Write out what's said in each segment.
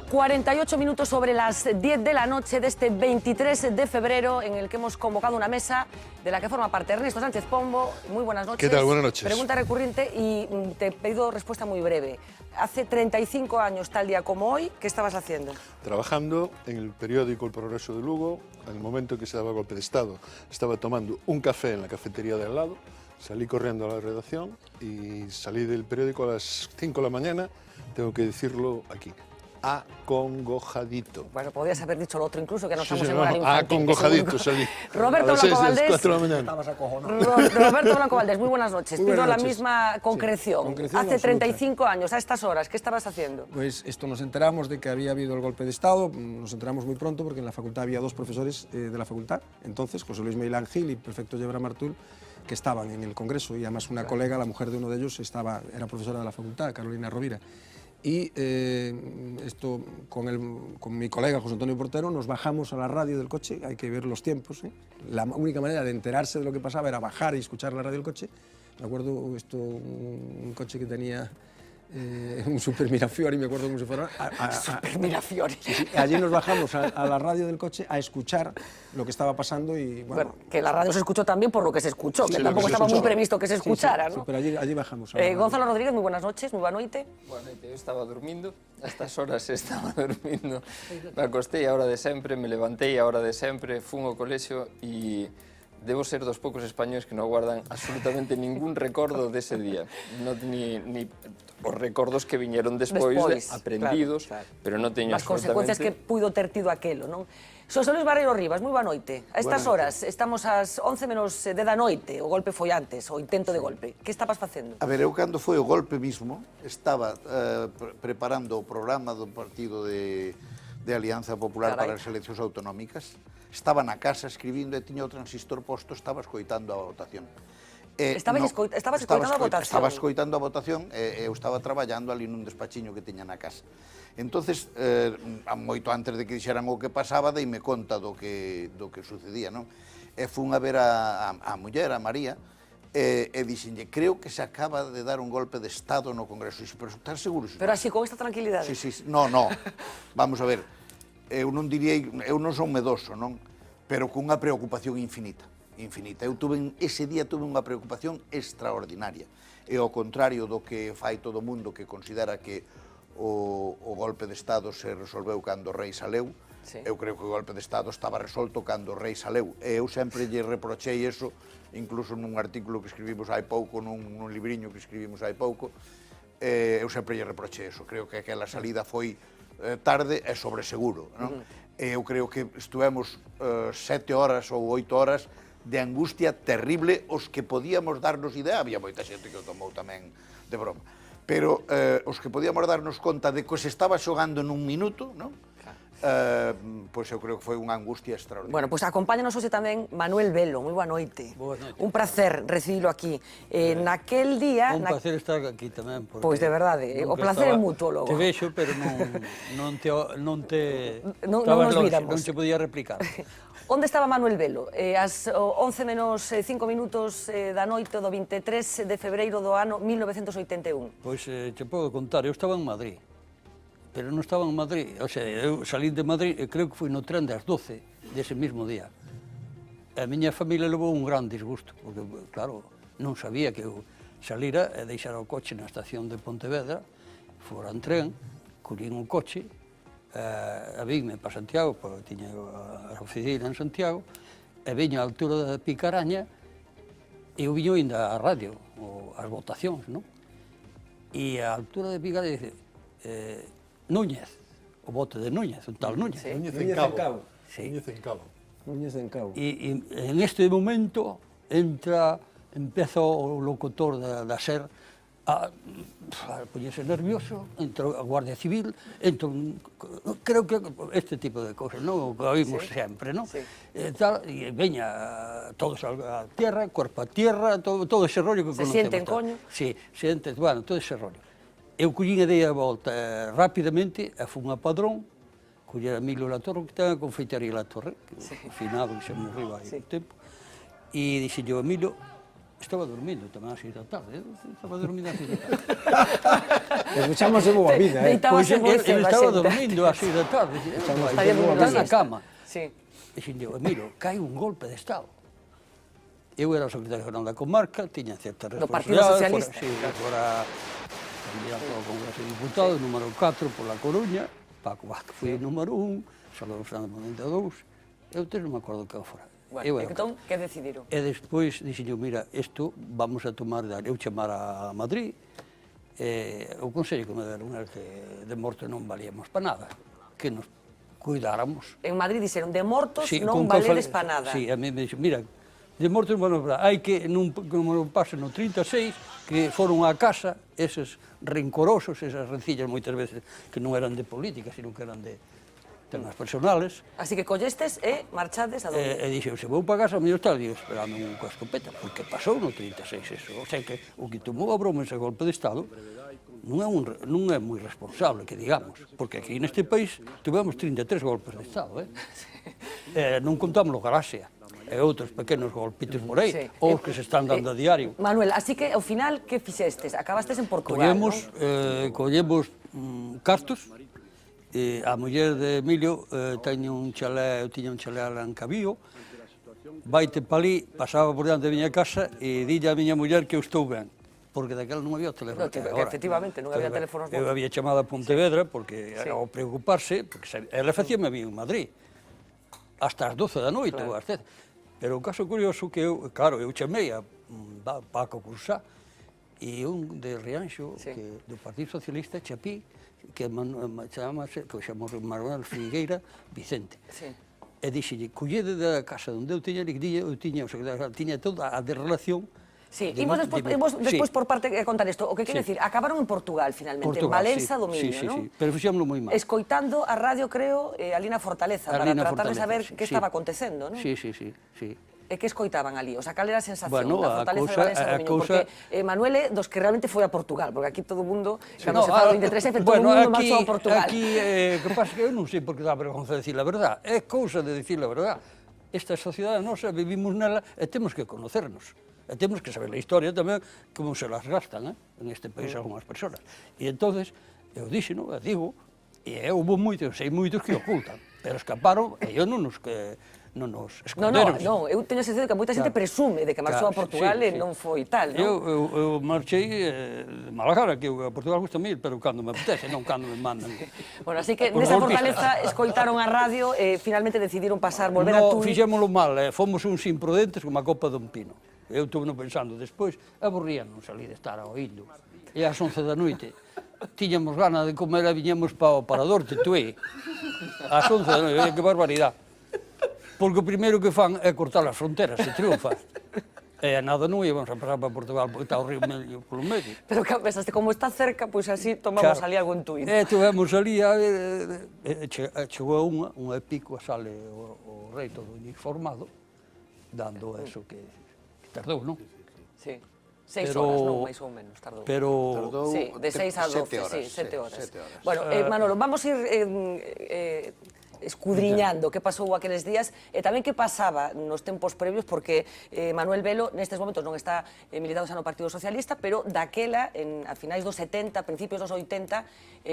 48 minutos sobre las 10 de la noche de este 23 de febrero, en el que hemos convocado una mesa de la que forma parte Ernesto Sánchez Pombo. Muy buenas noches. ¿Qué tal? Buenas noches. Pregunta recurrente y te he pedido respuesta muy breve. Hace 35 años, tal día como hoy, ¿qué estabas haciendo? Trabajando en el periódico El Progreso de Lugo, en el momento en que se daba el golpe de Estado. Estaba tomando un café en la cafetería de al lado, salí corriendo a la redacción y salí del periódico a las 5 de la mañana, tengo que decirlo aquí. Acongojadito. Bueno, podrías haber dicho lo otro incluso, que no estamos Sí, en horario infantil. acongojadito salí. Roberto a las Blanco 6 Valdés. 4 de la mañana. Estabas acojonado. Roberto Blanco Valdés, muy buenas noches. Muy Pido buenas la noches. misma concreción. Sí, concreción Hace absoluta. 35 años, a estas horas, ¿qué estabas haciendo? Pues esto nos enteramos de que había habido el golpe de Estado, nos enteramos muy pronto porque en la facultad había dos profesores de la facultad, entonces José Luis Meilán Gil y Perfecto Llebra Martul, que estaban en el Congreso y además una colega, la mujer de uno de ellos, era profesora de la facultad, Carolina Rovira. Y esto con mi colega José Antonio Portero nos bajamos a la radio del coche, hay que ver los tiempos, ¿eh? La única manera de enterarse de lo que pasaba era bajar y escuchar la radio del coche. Me acuerdo un coche que tenía un Super Mirafiori, me acuerdo cómo se fuera. Super Mirafiori. Sí, allí nos bajamos a la radio del coche a escuchar lo que estaba pasando y Bueno, que la radio se escuchó también por lo que se escuchó, Sí, que lo tampoco que se estaba muy escuchó. previsto que se escuchara, sí, ¿no? pero allí bajamos. A la radio. Gonzalo Rodríguez, muy buenas noches, muy buena noite. Boa noite, eu estaba dormindo, a estas horas estaba dormindo, me acostei a hora de sempre, me levantei a hora de sempre, fun ao colexio e debo ser dos poucos españoles que non guardan absolutamente ningún recordo dese día, non ni os recordos que viñeron despois aprendidos, claro. pero non teño As consecuencias que puido ter tido aquelo, non? Xosé Luis Barreiro Rivas, moi boa noite. A estas horas, estamos ás 11 menos 10 da noite, o golpe foi antes, o intento de golpe. Que estabas facendo? A ver, eu cando foi o golpe mismo, estaba preparando o programa do Partido de Alianza Popular para as eleccións autonómicas, estaba na casa escribindo e tiña o transistor posto, estaba escoitando a votación. Estabas escoitando a votación? Estaba escoitando a votación e eu estaba traballando ali nun despachiño que tiña na casa. Entonces, moito antes de que dixeran o que pasaba, deime conta do que sucedía, non? E fun a ver a muller, a María, e dixenlle, creo que se acaba de dar un golpe de Estado no Congreso. Dixen, pero estás seguro? Pero así, con esta tranquilidade? Sí. No. Vamos a ver, eu non diría, eu non son medoso, non? Pero cunha preocupación infinita. Ese día tuve unha preocupación extraordinaria. E ao contrario do que fai todo o mundo que considera que o golpe de Estado se resolveu cando o rei saleu, eu creo que o golpe de Estado estaba resolto cando o rei saleu. E eu sempre lle reprochei eso, incluso nun artículo que escribimos hai pouco, nun libriño que escribimos hai pouco, eu sempre lle reprochei eso. Creo que aquela salida foi tarde e sobreseguro, non? Eu creo que estuvemos 7 horas ou 8 horas de angustia terrible, os que podíamos darnos idea, había moita xente que o tomou tamén de broma, pero os que podíamos darnos conta de que se estaba xogando nun minuto, non? Pois eu creo que foi unha angustia extraordinaria. Bueno, pois acompáñanos hoxe tamén Manuel Velo, moi boa noite. Boa noite. Un placer recibilo aquí. Naquel día... Un placer estar aquí tamén. Pois de verdade, o placer é mutuo logo. Te vexo, pero non te nos miramos. Non te podía replicar. Onde estaba Manuel Velo? As 11 menos 5 minutos da noite do 23 de febreiro do ano 1981. Pois te podo contar, eu estaba en Madrid, pero non estaba en Madrid, o sea, eu salí de Madrid e creo que foi no tren das 12 dese mesmo día. A miña familia levou un gran disgusto, porque, claro, non sabía que eu salira e deixara o coche na estación de Pontevedra, fora en tren, collín o coche, a vinme para Santiago, porque tiña a oficina en Santiago, e viña a altura da Picaraña, e eu viño ainda á radio, as votacións, non? E a altura de Picaraña dice, Núñez, o bote de Núñez, un tal Núñez. Sí. Núñez en Cabo. Sí. Núñez en Cabo. E en este momento empeza o locutor da SER a poñerse nervioso, entra a Guardia Civil, creo que este tipo de cosas, non? O que oímos sempre, non? Sí. E veña todos a tierra, cuerpo a tierra, todo ese rollo que Se conocemos. sienten coño? Sí, sienten, bueno, todo ese rollo. Eu collín e dei a volta rapidamente e fun a Padrón, collera a Emilio Latorre, que ten a confeitaría Latorre, que ao final se morreu hai un tempo, e dixenlle ao Emilio, estaba dormindo tamén ás 6 da tarde. Estaba dormindo ás 6 da tarde. Escuchámosle boa vida, Deitábase moi Pois cedo ele a estaba xente. dormindo ás 6 da tarde. Estaría dormindo Está a na siesta. cama. Sí. E dixen, Emilio, cae un golpe de Estado. Eu era o secretario geral da comarca, tiña certa Do Partido responsabilidade. Socialista. Fora candidato ao Congreso de Diputados, número 4 pola Coruña, Paco Vázquez foi número 1, Salvador Fernández Monente 2, eu non me acordo que fora. Bueno, entón, que decidiron? E despois dixen, mira, isto vamos a tomar, eu chamar a Madrid, o consello que me deron era que de morte non valíamos para nada, que nos cuidáramos. En Madrid dixeron, de mortos Sí, non con que valedes fale- pa nada. Sí, a mí me dixo, mira, de mortos, bueno, hai que, como pase no 36, que foron á casa eses rencorosos, esas rencillas moitas veces que non eran de política, sino que eran de temas personales, Así que collestes e marchades a donde? e dixo, se vou para casa, a mellor tal, digo, esperame un coa escopeta, porque pasou no 36 eso, o sea que o que tomou a broma ese golpe de Estado non é moi responsable, que digamos, porque aquí neste país tivemos 33 golpes de Estado, non contamos o Galaxia, e outros pequenos golpitos por aí, Sí. ou que se están dando a diario. Manuel, así que ao final, que fixestes? Acabastes en Portugal, Collemos cartos, a muller de Emilio teña un chalé, eu tiña un chalé alá en Cabío, vaite pa ali, pasaba por diante da miña casa e dille a miña muller que eu estou ben, porque daquela non había teléfono. No, que efectivamente, non había teléfonos Eu móviles. había chamado a Pontevedra, porque Sí. ao preocuparse, porque ela facíame a mí en Madrid, hasta as 12 da noite, ou ás 10. Pero o caso curioso que eu, claro, eu chamei a Paco Cursá, e un de Rianxo, Sí. que, do Partido Socialista, Chapí, que chamase, que o chamamos Manuel Figueira Vicente. Sí. E dixelle, collede da casa onde eu tiña, eu tiña, o secretario, tiña toda a de relación. Sí, de imos mo- despois, de- imos despois sí. por parte a contar isto. O que quero Sí. decir, acabaron en Portugal, finalmente, en Portugal, Valença sí. do Miño, Sí, non? sí, pero fixémoslo moi mal. Escoitando a radio, creo, ali na Fortaleza, para Ali na tratar de Fortaleza, saber sí, que sí. estaba acontecendo, non? Sí, sí, sí, sí. E que escoitaban ali? O sea, cal era a sensación Bueno, da a Fortaleza de cousa- Valença do a Miño? cousa- Porque Manuel é dos que realmente foi a Portugal, porque aquí todo o mundo, cando No, se fala do 23F, todo o bueno, mundo aquí, marchou a Portugal. Aquí, que pasa que eu non sei por que dá vergonza decir a verdad. É cousa de decir a verdad. Esta sociedade nosa, vivimos nela e temos que conocernos. E temos que saber a historia tamén, como se las gastan en este país algunhas persoas. E entonces eu dixeno, e digo, e houve moitos, sei moitos que ocultan, pero escaparon e eu non nos esconderon. No, eu teño a sensación de que moita xente presume de que marchou a Claro, Portugal sí, e sí. non foi tal, non? Eu marchei de mala cara, que a Portugal gusta mil, pero cando me apetece, non cando me mandan. Bueno, así que Por nesa golpista. Fortaleza escoitaron a radio e finalmente decidiron pasar, volver a No, Tui. fixémolo mal, fomos uns imprudentes como a copa dun pino. Eu estuve pensando, despois aburríanos salir de estar ao indo. E ás 11 da noite tiñamos gana de comer e viñemos para o parador de Tui. Ás 11 da noite, que barbaridade. Porque o primeiro que fan é cortar as fronteras, se triunfa. E nada non íbamos a pasar para Portugal, porque está o río medio polo medio. Pero que pensaste, como está cerca, pois así tomamos ali algo en Tui. Tivemos ali, chegou unha e pico, sale o rei todo uniformado, dando eso que tardou, non? Sí. 6 Pero- horas, non, máis ou menos, tardou. Pero Tardou Sí, de 6 a 12, 7 horas, sí, 7 horas. 7 horas. Bueno, Manolo, vamos a ir escudriñando que pasou aqueles días e tamén que pasaba nos tempos previos, porque Manuel Velo nestes momentos non está militado xa no Partido Socialista, pero daquela, a finais dos 70, principios dos 80,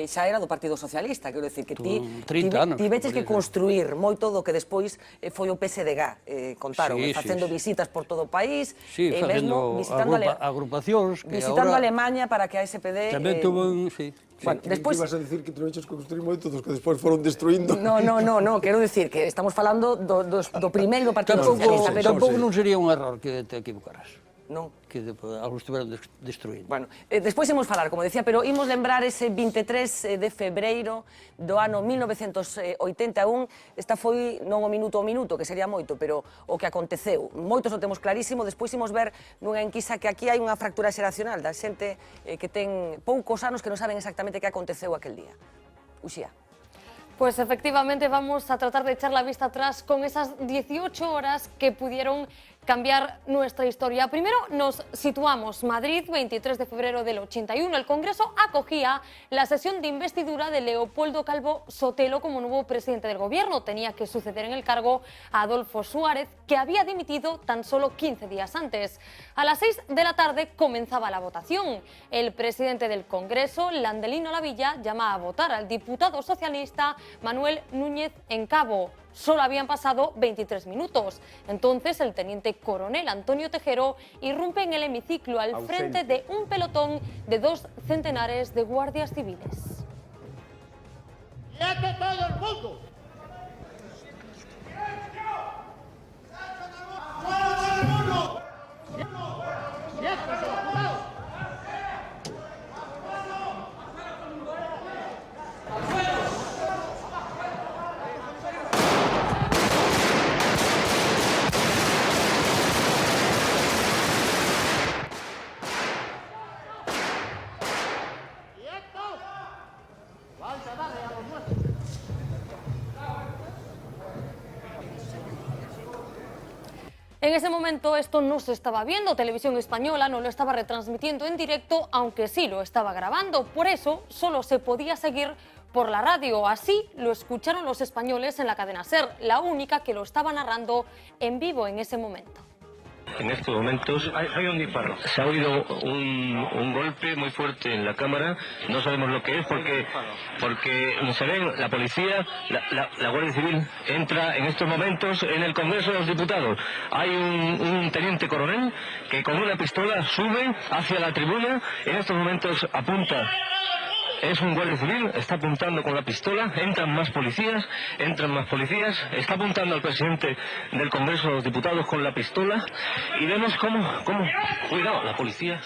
xa era do Partido Socialista, quero decir que ti 30 anos, tiveches que por construir moito do que despois foi o PSDG, contaron, Sí, sí, facendo sí. visitas por todo o país, sí, e facendo mesmo visitando agrupacións que visitando agora Alemanha para que a SPD... tamén tuvo un, sí. Bueno, despois... Ibas a decir que tuveches que construir moito dos que despois foron destruindo. No, quero decir que estamos falando do primeiro Partido Socialista, pero... Tampouco non sería un error que te equivocaras, Non. que algo estiveran destruindo. Bueno, despois imos falar, como decía, pero imos lembrar ese 23 de febreiro do ano 1981. Esta foi non o minuto, que sería moito, pero o que aconteceu. Moitos o temos clarísimo. Despois imos ver nunha enquisa que aquí hai unha fractura xeracional da xente que ten poucos anos que non saben exactamente que aconteceu aquel día. Uxía. Pues efectivamente vamos a tratar de echar la vista atrás con esas 18 horas que pudieron cambiar nuestra historia. Primero nos situamos. Madrid, 23 de febrero del 81. El Congreso acogía la sesión de investidura de Leopoldo Calvo Sotelo como nuevo presidente del gobierno. Tenía que suceder en el cargo a Adolfo Suárez, que había dimitido tan solo 15 días antes. A las 6 de la tarde comenzaba la votación. El presidente del Congreso, Landelino Lavilla, llama a votar al diputado socialista Manuel Núñez Encabo. Solo habían pasado 23 minutos. Entonces el teniente coronel Antonio Tejero irrumpe en el hemiciclo al frente de un pelotón de 2 centenares de guardias civiles. ¡Quieto todo el mundo! ¡Fuera todo el mundo! ¡Quieto, cuidado! En ese momento esto no se estaba viendo, Televisión Española no lo estaba retransmitiendo en directo, aunque sí lo estaba grabando. Por eso solo se podía seguir por la radio. Así lo escucharon los españoles en la cadena SER, la única que lo estaba narrando en vivo en ese momento. En estos momentos hay un disparo. Se ha oído un golpe muy fuerte en la cámara. No sabemos lo que es porque se ven la policía, la Guardia Civil entra en estos momentos en el Congreso de los Diputados. Hay un teniente coronel que con una pistola sube hacia la tribuna. En estos momentos apunta. Es un guardia civil, está apuntando con la pistola, entran más policías, está apuntando al presidente del Congreso de los Diputados con la pistola y vemos cómo, cuidado, la policía.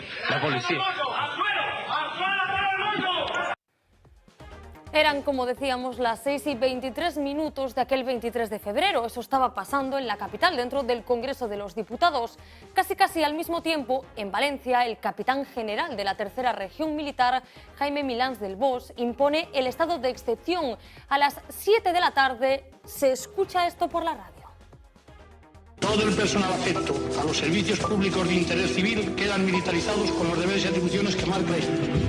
Eran, como decíamos, las 6:23 de aquel 23 de febrero. Eso estaba pasando en la capital, dentro del Congreso de los Diputados. Casi al mismo tiempo, en Valencia, el capitán general de la Tercera Región Militar, Jaime Milans del Bosch, impone el estado de excepción. A las 7 de la tarde se escucha esto por la radio. Todo el personal afecto a los servicios públicos de interés civil quedan militarizados con los deberes y atribuciones que marca la Constitución.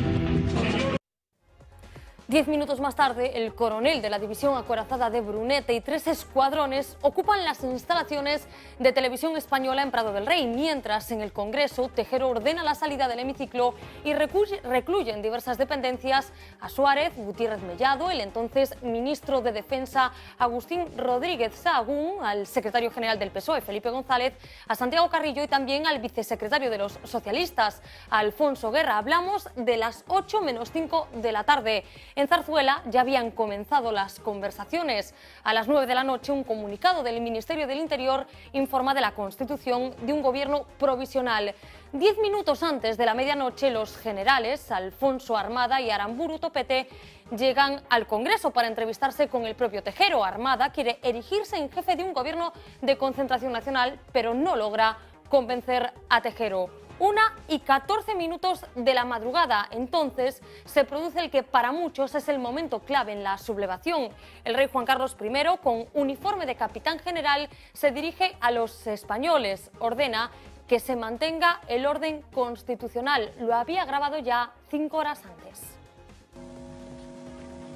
10 minutos más tarde, el coronel de la división acorazada de Brunete y 3 escuadrones ocupan las instalaciones de Televisión Española en Prado del Rey, mientras en el Congreso Tejero ordena la salida del hemiciclo y recluye en diversas dependencias a Suárez, Gutiérrez Mellado, el entonces ministro de Defensa Agustín Rodríguez Sahagún, al secretario general del PSOE Felipe González, a Santiago Carrillo y también al vicesecretario de los socialistas, Alfonso Guerra. Hablamos de las 8 menos 5 de la tarde. En Zarzuela ya habían comenzado las conversaciones. A las 9 de la noche, un comunicado del Ministerio del Interior informa de la constitución de un gobierno provisional. 10 minutos antes de la medianoche, los generales Alfonso Armada y Aramburu Topete llegan al Congreso para entrevistarse con el propio Tejero. Armada quiere erigirse en jefe de un gobierno de concentración nacional, pero no logra convencer a Tejero. 1:14 de la madrugada. Entonces se produce el que para muchos es el momento clave en la sublevación. El rey Juan Carlos I, con uniforme de capitán general, se dirige a los españoles. Ordena que se mantenga el orden constitucional. Lo había grabado ya 5 horas antes.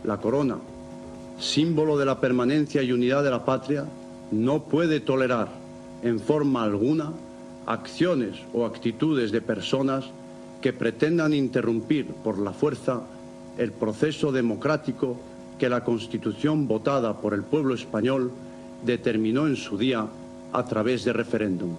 La corona, símbolo de la permanencia y unidad de la patria, no puede tolerar en forma alguna acciones o actitudes de personas que pretendan interrumpir por la fuerza el proceso democrático que la Constitución votada por el pueblo español determinó en su día a través de referéndum.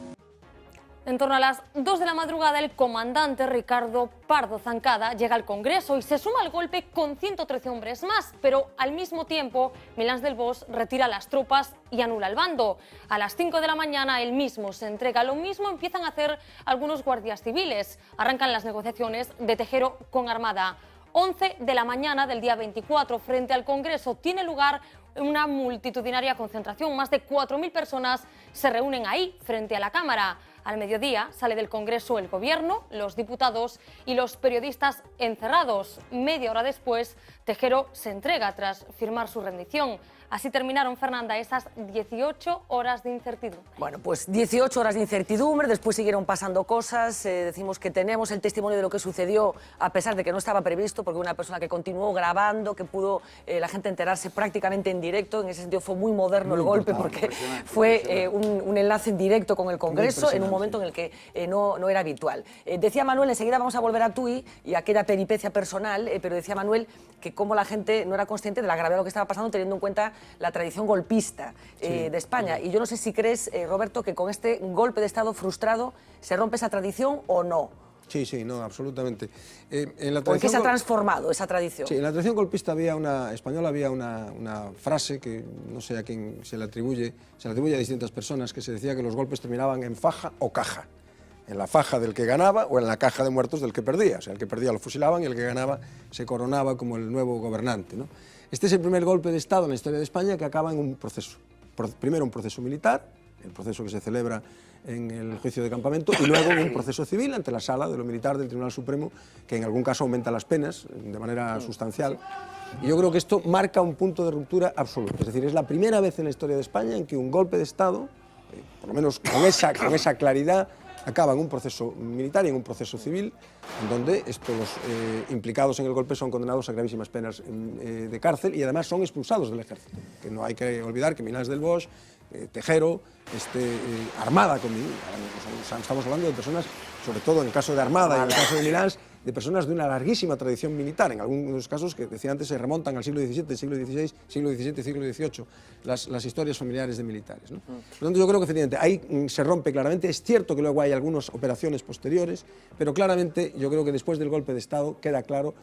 En torno a las 2 de la madrugada, el comandante Ricardo Pardo Zancada llega al Congreso y se suma al golpe con 113 hombres más, pero al mismo tiempo Milans del Bosch retira las tropas y anula el bando. A las 5 de la mañana él mismo se entrega. Lo mismo empiezan a hacer algunos guardias civiles. Arrancan las negociaciones de Tejero con Armada. 11 de la mañana del día 24, frente al Congreso, tiene lugar una multitudinaria concentración. Más de 4.000 personas se reúnen ahí, frente a la Cámara. Al mediodía sale del Congreso el Gobierno, los diputados y los periodistas encerrados. Media hora después, Tejero se entrega tras firmar su rendición. Así terminaron, Fernanda, esas 18 horas de incertidumbre. Bueno, pues 18 horas de incertidumbre, después siguieron pasando cosas, decimos que tenemos el testimonio de lo que sucedió, a pesar de que no estaba previsto, porque una persona que continuó grabando, que pudo la gente enterarse prácticamente en directo, en ese sentido fue muy moderno el golpe, porque fue un enlace en directo con el Congreso, en un momento en el que no era habitual. Decía Manuel, enseguida vamos a volver a Tui y a aquella peripecia personal, pero decía Manuel que como la gente no era consciente de la gravedad de lo que estaba pasando, teniendo en cuenta la tradición golpista de España. Y yo no sé si crees, Roberto, que con este golpe de Estado frustrado se rompe esa tradición o no. Sí, sí, no, absolutamente. ¿O en qué se ha transformado esa tradición? Sí, en la tradición golpista española había una frase que no sé a quién se le atribuye a distintas personas, que se decía que los golpes terminaban en faja o caja. En la faja del que ganaba o en la caja de muertos del que perdía. O sea, el que perdía lo fusilaban y el que ganaba se coronaba como el nuevo gobernante, ¿no? Este es el primer golpe de Estado en la historia de España que acaba en un proceso. Primero un proceso militar, el proceso que se celebra en el juicio de campamento, y luego un proceso civil ante la sala de lo militar del Tribunal Supremo, que en algún caso aumenta las penas de manera sustancial. Y yo creo que esto marca un punto de ruptura absoluto. Es decir, es la primera vez en la historia de España en que un golpe de Estado, por lo menos con esa claridad, acaba en un proceso militar y en un proceso civil, en donde los implicados en el golpe son condenados a gravísimas penas de cárcel y además son expulsados del ejército. Que no hay que olvidar que Milans del Bosch, Tejero, Armada, estamos hablando de personas, sobre todo en el caso de Armada y en el caso de Milans, de personas de una larguísima tradición militar, en algunos casos que decía antes se remontan al siglo XVII, siglo XVI, siglo XVII, siglo XVIII, las historias familiares de militares, ¿no? Por lo tanto, yo creo que efectivamente ahí se rompe claramente. Es cierto que luego hay algunas operaciones posteriores, pero claramente yo creo que después del golpe de Estado queda claro,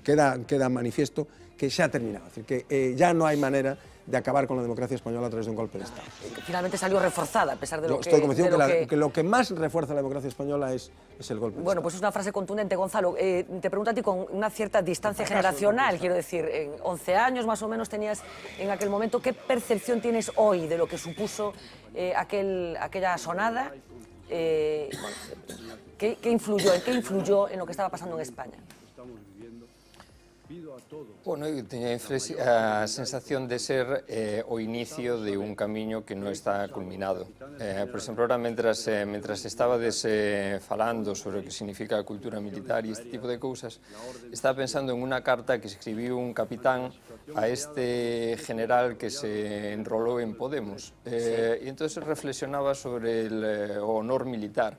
queda manifiesto que se ha terminado, es decir, que ya no hay manera de acabar con la democracia española a través de un golpe de Estado. Finalmente salió reforzada, a pesar de lo que... Estoy convencido que lo que más refuerza la democracia española es el golpe de Estado. Bueno, pues es una frase contundente, Gonzalo. Te pregunto a ti con una cierta distancia generacional, quiero decir, 11 años más o menos tenías en aquel momento. ¿Qué percepción tienes hoy de lo que supuso aquella sonada? ¿Qué influyó en lo que estaba pasando en España? Bueno, eu teña a sensación de ser o inicio de un camiño que non está culminado. Por exemplo, ahora, mentras estabades falando sobre o que significa a cultura militar e este tipo de cousas, estaba pensando en unha carta que escribiu un capitán a este general que se enrolou en Podemos. E entón reflexionaba sobre o honor militar.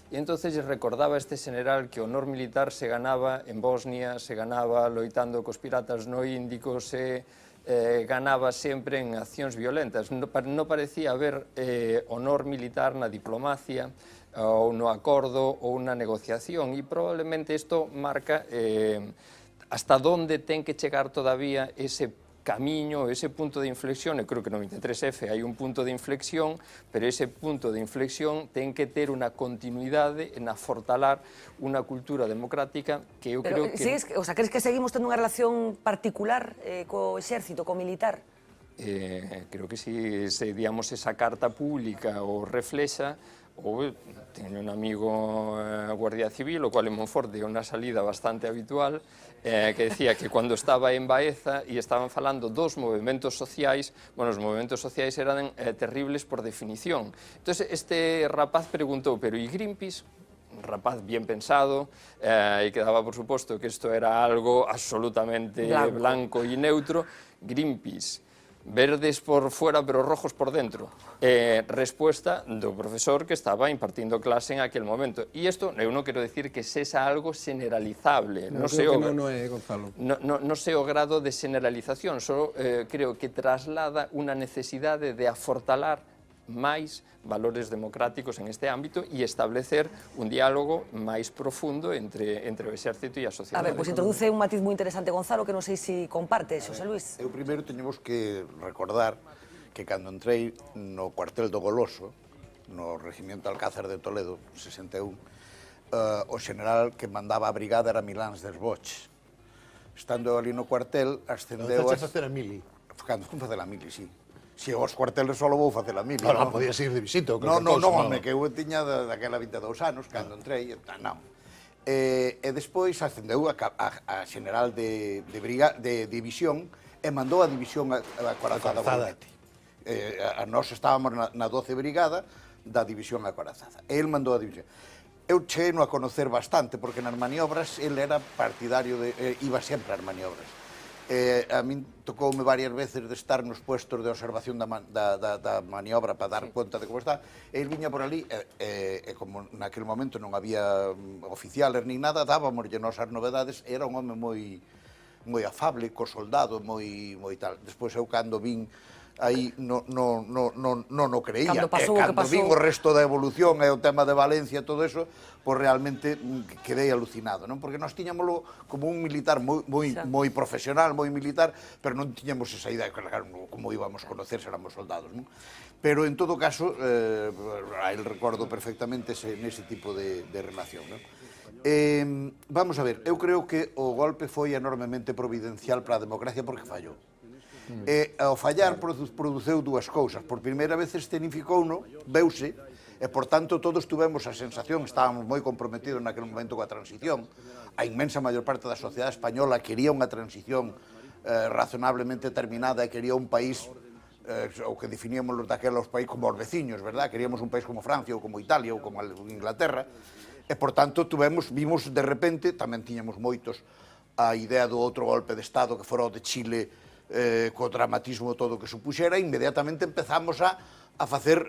E entonces recordaba a este general que o honor militar se ganaba en Bosnia, se ganaba loitando cos piratas no Índico, se ganaba sempre en accións violentas. Non parecía haber honor militar na diplomacia ou no acordo ou na negociación, e probablemente isto marca hasta onde ten que chegar todavía ese camiño, ese punto de inflexión. Eu creo que no 23F hai un punto de inflexión, pero ese punto de inflexión ten que ter unha continuidade en afortalar unha cultura democrática que eu creo que... Crees que seguimos tendo unha relación particular co exército, co militar? Creo que se digamos, esa carta pública o reflexa, ou teño un amigo guardia civil, o cual en Monforte é unha salida bastante habitual, que decía que cando estaba en Baeza e estaban falando dos movimentos sociais, bueno, os movimentos sociais eran terribles por definición. Entón, este rapaz preguntou, pero e Greenpeace? Un rapaz bien pensado, e quedaba por suposto que isto era algo absolutamente blanco e neutro. Greenpeace, verdes por fuera pero rojos por dentro. Respuesta do profesor que estaba impartindo clase en aquel momento. E isto, eu non quero decir que sexa algo generalizable. Non sei o grado de generalización, só creo que traslada unha necesidade de afortalar máis valores democráticos en este ámbito e establecer un diálogo máis profundo entre o exército e a sociedade. A ver, pues introduce un matiz moi interesante, Gonzalo, que non sei se comparte, Xosé Luis. Eu primeiro teñemos que recordar que cando entrei no cuartel do Goloso, no Regimiento Alcázar de Toledo, 61, o general que mandaba a brigada era Milans del Bosch. Estando ali no cuartel, ascendeu... Cando facer a mili? Cando fun facer a mili, sí. Se aos cuarteles só vou facer a mili. Non, podías ir de visita ou non, home, que eu tiña daquela 22 anos, cando entrei, non. E despois ascendeu a general de división e mandou a división acorazada Brunete. Nós estábamos na 12 Brigada da división acorazada. El mandou a división. Eu cheguei-no a conocer bastante, porque nas maniobras ele era partidario, iba sempre ás maniobras. A min tocoume varias veces de estar nos puestos de observación da maniobra para dar conta de como está. El viña por ali, e como naquele momento non había oficiales ni nada, dábamos nos as novedades, era un home moi afable, co soldado, moi tal. Despois eu cando vin aí non o creía. Cando vin o resto da evolución e o tema de Valencia e todo eso, pois realmente quedei alucinado, non? Porque nós tiñámoslo como un militar moi profesional, moi militar, pero non tiñamos esa idea de como íbamos a conocer se éramos soldados, non? Pero en todo caso, a él recordo perfectamente nese tipo de relación, non? Vamos a ver, eu creo que o golpe foi enormemente providencial para a democracia porque fallou. E ao fallar produceu dúas cousas. Por primeira vez escenificouno, veuse, e por tanto todos tuvemos a sensación, estábamos moi comprometidos naquele momento coa transición, a inmensa maior parte da sociedade española quería unha transición razonablemente terminada e quería un país, o que definíamos daqueles países como os veciños, verdad? Queríamos un país como Francia ou como Italia ou como Inglaterra, e por tanto vimos de repente, tamén tiñamos moitos a idea do outro golpe de Estado que fora o de Chile, co dramatismo todo que supuxera, inmediatamente empezamos a facer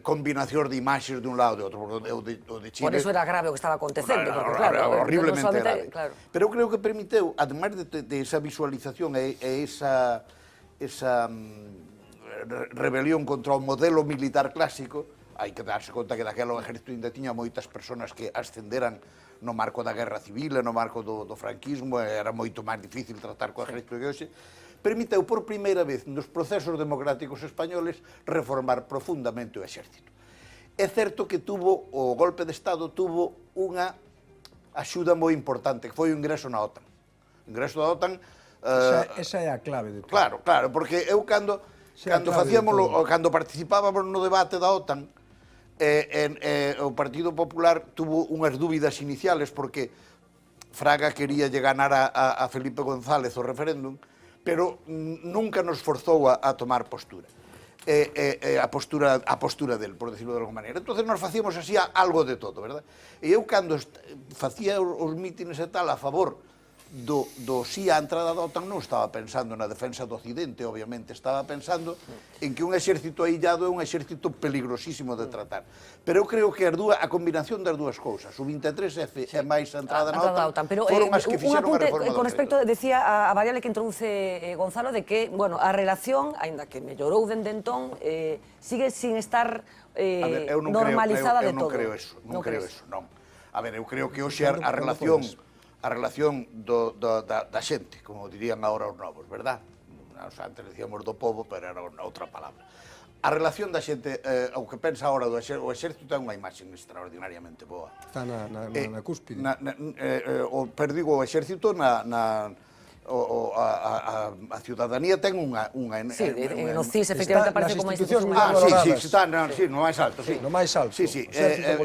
combinacións de imaxes de un lado e de outro. O de Chile... Por eso era grave o que estaba acontecendo, porque claro... Horriblemente grave. Pero eu creo que permiteu, ademais de esa visualización e esa rebelión contra o modelo militar clásico, hai que darse conta que daquela o exército ainda tiña moitas persoas que ascenderan no marco da guerra civil, no marco do franquismo, era moito máis difícil tratar co exército que hoxe, permiteu por primeira vez nos procesos democráticos españoles reformar profundamente o exército. É certo que o golpe de Estado tuvo unha axuda moi importante, que foi o ingreso na OTAN. O ingreso da OTAN... Esa é a clave de todo. Claro, porque eu cando participábamos no debate da OTAN, o Partido Popular tuvo unhas dúbidas iniciales porque Fraga quería ganar a Felipe González o referéndum, pero nunca nos forzou a tomar postura. A postura del, por decirlo de alguma maneira. Entón, nos facíamos así algo de todo, verdad? E eu, cando facía os mítines e tal a favor do sí á entrada da OTAN, non estaba pensando na defensa do Occidente, obviamente, estaba pensando en que un exército aillado é un exército peligrosísimo de tratar. Pero eu creo que a combinación das dúas cousas, o 23F e máis a entrada na OTAN, foron as que fixeron a reforma do con respecto, decía a variable que introduce Gonzalo, de que, bueno, a relación, aínda que mellorou dende entón, sigue sin estar normalizada de todo. Non creo eso, non. A ver, eu creo que hoxe a relación da xente, como dirían agora os novos, verdad? Antes decíamos do povo, pero era outra palabra. A relación da xente, o que pensa agora o exército ten unha imaxe extraordinariamente boa. Está na cúspide. Perdigo o exército a ciudadanía ten unha... Sí, no CIS efectivamente aparece como institución. Sí, está no máis alto. No máis alto. Sí,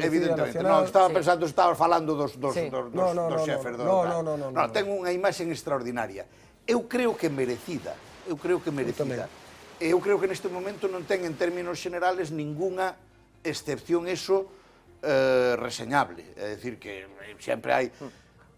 evidentemente. Estaba pensando, estaba falando dos xefes. Non, ten unha imaxe extraordinaria. Eu creo que merecida. Eu creo que neste momento non ten en términos generales ningunha excepción eso reseñable. É dicir, que sempre hai...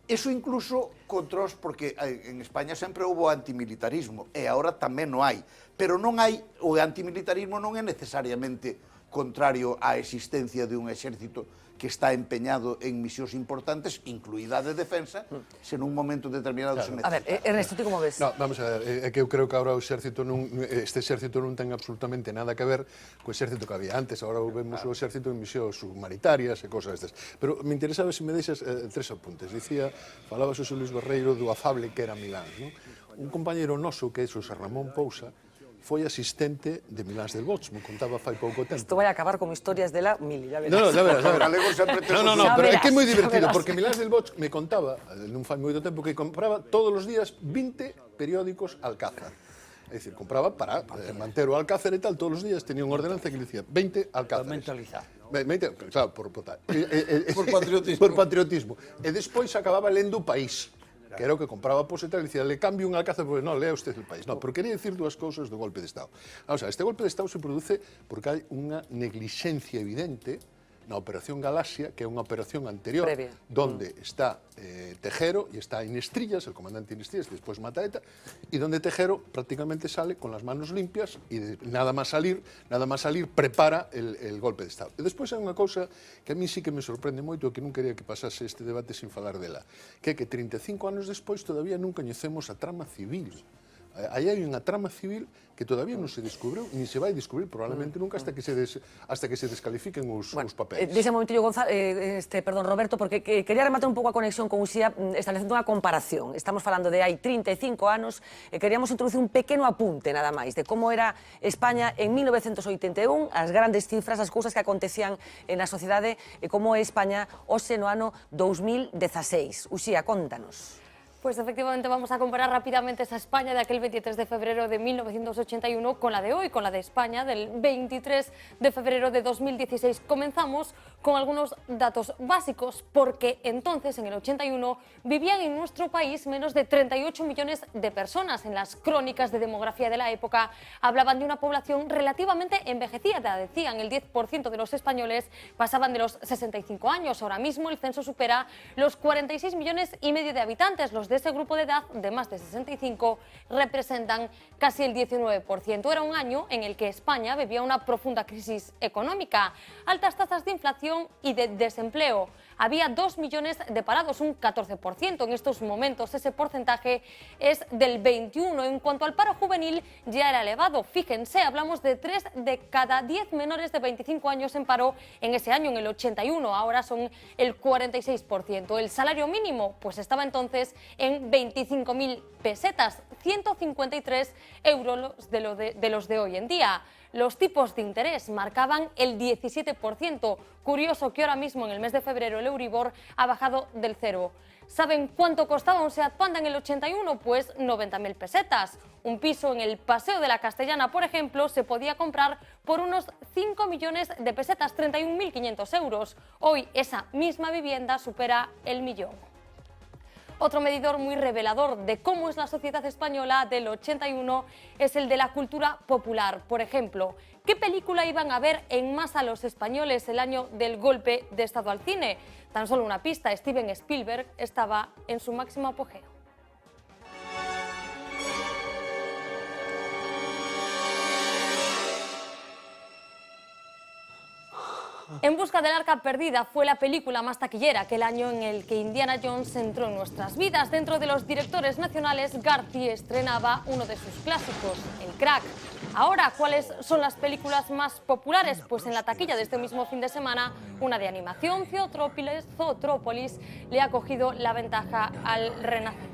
Eso incluso contrós, porque en España sempre houve antimilitarismo, e agora tamén non hai. Pero non hai, o antimilitarismo non é necesariamente contrario á existencia de un exército que está empeñado en misións importantes, incluída de defensa, se nun momento determinado se necesita. A ver, Ernesto, ti como ves? No, vamos a ver, é que eu creo que agora este exército non ten absolutamente nada que ver co exército que había antes. Agora vemos o exército en misións humanitarias e cosas destas. Pero me interesaba, se me deixas, tres apuntes. Dicía, falaba Xosé Luis Barreiro do afable que era Milán, non? Un compañero noso, que é Xosé Ramón Pousa, foi asistente de Milans del Bosch, me contaba fai pouco tempo. Isto vai acabar como historias dela mil, ya verás. No, pero é que é moi divertido, porque Milans del Bosch me contaba, non fai moito tempo, que compraba todos os días 20 periódicos Alcázar. É dicir, compraba para manter o Alcázar e tal, todos os días tenía unha ordenanza que le dicía 20 Alcázares. Mentalizar. Claro, por patriotismo. Por patriotismo. E despois acababa lendo o País. que era o que compraba poseta, e dicía, le cambio un alcázar, pues non, lea usted el país. No, pero quería decir dúas cousas do golpe de Estado. O sea, este golpe de Estado se produce porque hai unha neglixencia evidente na Operación Galaxia, que é unha operación anterior, previa, donde está Tejero e está Inestrillas, el comandante Inestrillas, que despois mata a ETA, e donde Tejero prácticamente sale con las manos limpias e nada máis salir prepara el golpe de Estado. E despois hai unha cousa que a mí sí que me sorprende moito e que non quería que pasase este debate sin falar dela, que é que 35 anos despois todavía non coñecemos a trama civil. Aí hai unha trama civil que todavía non se descubriu, ni se vai descubrir probablemente nunca hasta que se descalifiquen os papeles. Dese momentillo, Roberto, porque quería rematar un pouco a conexión con Uxía establecendo unha comparación. Estamos falando de hai 35 anos e queríamos introducir un pequeno apunte, nada máis, de como era España en 1981, as grandes cifras, as cousas que acontecían na sociedade e como é España hoxe no ano 2016. Uxía, contanos. Pues efectivamente vamos a comparar rápidamente esa España de aquel 23 de febrero de 1981 con la de hoy, con la de España del 23 de febrero de 2016. Comenzamos con algunos datos básicos, porque entonces, en el 81, vivían en nuestro país menos de 38 millones de personas. En las crónicas de demografía de la época hablaban de una población relativamente envejecida. Decían, el 10% de los españoles pasaban de los 65 años. Ahora mismo el censo supera los 46 millones y medio de habitantes. Los de ese grupo de edad de más de 65 representan casi el 19%. Era un año en el que España vivía una profunda crisis económica, altas tasas de inflación y de desempleo. Había 2 millones de parados, un 14%. En estos momentos ese porcentaje es del 21%. En cuanto al paro juvenil, ya era elevado. Fíjense, hablamos de 3 de cada 10 menores de 25 años en paro en ese año, en el 81. Ahora son el 46%. El salario mínimo, pues estaba entonces en 25.000 pesetas, 153 euros de los de hoy en día. Los tipos de interés marcaban el 17%. Curioso que ahora mismo, en el mes de febrero, el Euribor ha bajado del 0. ¿Saben cuánto costaba un Seat Panda en el 81? Pues 90.000 pesetas. Un piso en el Paseo de la Castellana, por ejemplo, se podía comprar por unos 5 millones de pesetas, 31.500 euros. Hoy esa misma vivienda supera el millón. Otro medidor muy revelador de cómo es la sociedad española del 81 es el de la cultura popular. Por ejemplo, ¿qué película iban a ver en masa los españoles el año del golpe de Estado al cine? Tan solo una pista, Steven Spielberg estaba en su máximo apogeo. En busca del arca perdida fue la película más taquillera aquel año en el que Indiana Jones entró en nuestras vidas. Dentro de los directores nacionales, Garci estrenaba uno de sus clásicos, El Crack. Ahora, ¿cuáles son las películas más populares? Pues en la taquilla de este mismo fin de semana, una de animación, Zootrópolis, le ha cogido la ventaja al Renacimiento.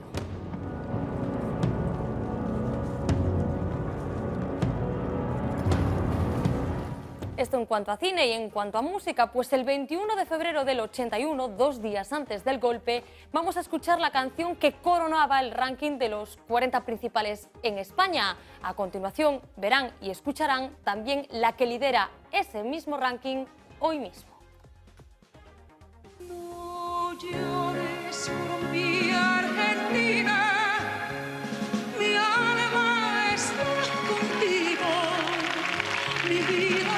Esto en cuanto a cine. Y en cuanto a música, pues el 21 de febrero del 81, 2 días antes del golpe, vamos a escuchar la canción que coronaba el ranking de los 40 principales en España. A continuación verán y escucharán también la que lidera ese mismo ranking hoy mismo. No llores por mi Argentina, mi alma está contigo, mi vida.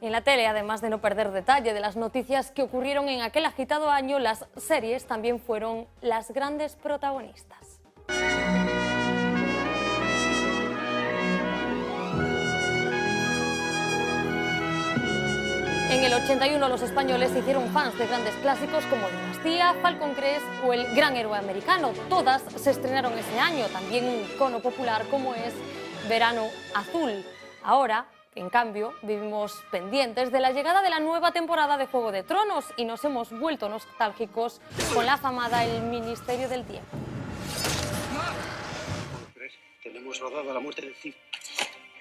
En la tele, además de no perder detalle de las noticias que ocurrieron en aquel agitado año, las series también fueron las grandes protagonistas. En el 81 los españoles se hicieron fans de grandes clásicos como Dinastía, Falcon Crest o El Gran Héroe Americano. Todas se estrenaron ese año, también un icono popular como es Verano Azul. Ahora, en cambio, vivimos pendientes de la llegada de la nueva temporada de Juego de Tronos y nos hemos vuelto nostálgicos con la afamada El Ministerio del Tiempo. Tenemos rodada la muerte del Cid.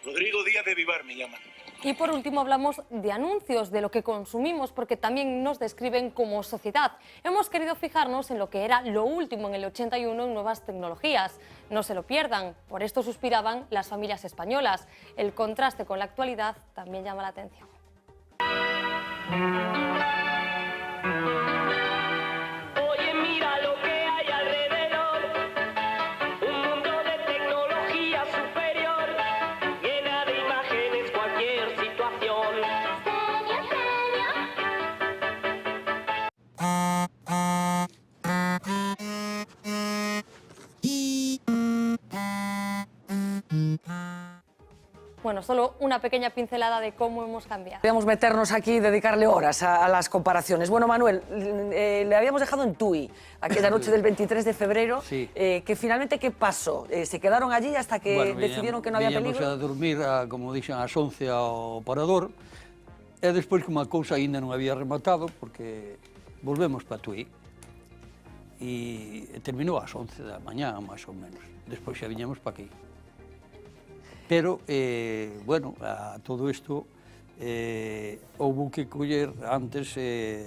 Rodrigo Díaz de Vivar me llaman. Y por último hablamos de anuncios, de lo que consumimos, porque también nos describen como sociedad. Hemos querido fijarnos en lo que era lo último en el 81 en nuevas tecnologías. No se lo pierdan, por esto suspiraban las familias españolas. El contraste con la actualidad también llama la atención. Oye, mira lo que hay alrededor, un mundo de tecnología superior, llena de imágenes cualquier situación. Bueno, solo una pequeña pincelada de cómo hemos cambiado. Podríamos meternos aquí y dedicarle horas a las comparaciones. Bueno, Manuel, le habíamos dejado en Tui, aquella noche del 23 de febrero, Sí. Que finalmente, ¿qué pasó? ¿Se quedaron allí hasta que Bueno, decidieron que no había viñamos peligro? a dormir, como dixen, ás 11 ao parador, e despois, como a cousa aínda non había rematado, porque volvemos para Tui, e terminou ás 11 da mañá, máis ou menos. Despois xa viñamos para aquí. Pero, bueno, a todo isto, houve que coller antes,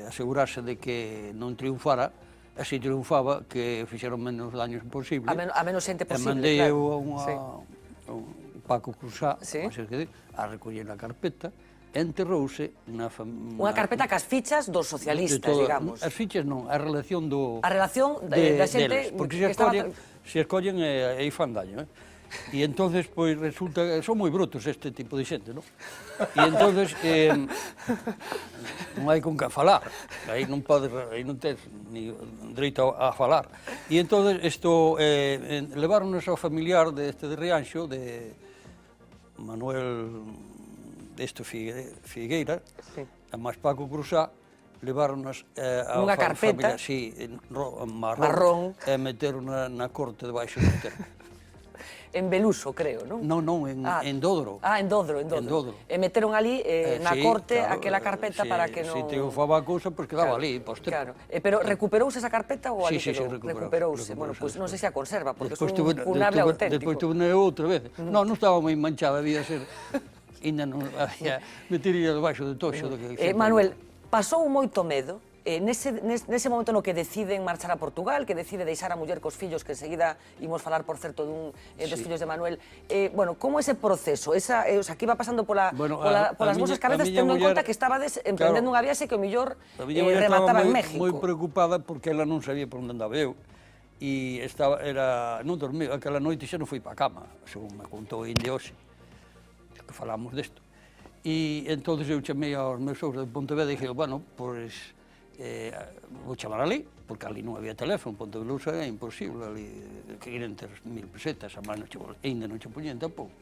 asegurarse de que non triunfara, e se triunfaba, que fixeron menos daños posible. A menos xente posible, E mandei claro. eu a Sí. un Paco Cruzá, Sí. a recoller a carpeta, e enterrouse na Unha carpeta cas fichas dos socialistas, digamos. As fichas non, a relación do... A relación da xente deles, porque que estaba... se escollen e aí fan daño, E entonces, pois, resulta que son moi brutos este tipo de xente, non? E entonces, non hai con que falar, aí non tens ni dereito a falar. E entonces, isto, leváronos ao familiar deste de Rianxo, de Manuel Figueira, sí. a máis Paco Cruzá, leváronos Unha carpeta marrón, e meteron na corte debaixo do termo. En Beluso, creo, non? Non, en Dodro. En Dodro. E meteron ali na sí, corte claro, aquela carpeta para que non... Se triunfaba a cousa, pois quedaba ali, poste. Claro, pero recuperouse esa carpeta ou ali Sí, quedou? recuperouse. Bueno, pois non sei se a conserva, porque é Despois un cunable auténtico. Despois tuve outra vez. Non estaba moi manchada, debía ser... Ainda non había... Metería debaixo do toxo do que... Manuel, pasou moito medo nese momento no que deciden marchar a Portugal, que decide deixar a muller cos fillos, que enseguida imos falar, por certo, dos fillos de Manuel. Bueno, como ese proceso, o sea, que iba pasando polas vosas cabezas, tendo en conta que estabades emprendendo unha viaxe que o mellor remataba en México. Moi preocupada porque ela non sabía por onde andaba eu. E non dormía, aquela noite xa non fui para a cama, según me contou Inde hoxe, que falamos desto. E entón eu chamei aos meus sogros de Pontevedra e dije, bueno, pois... vou chamar ali, porque ali non había teléfono, Pontevelusa é imposible, ali que iren ter 1000 pesetas, a máis ainda non che poñen tampouco.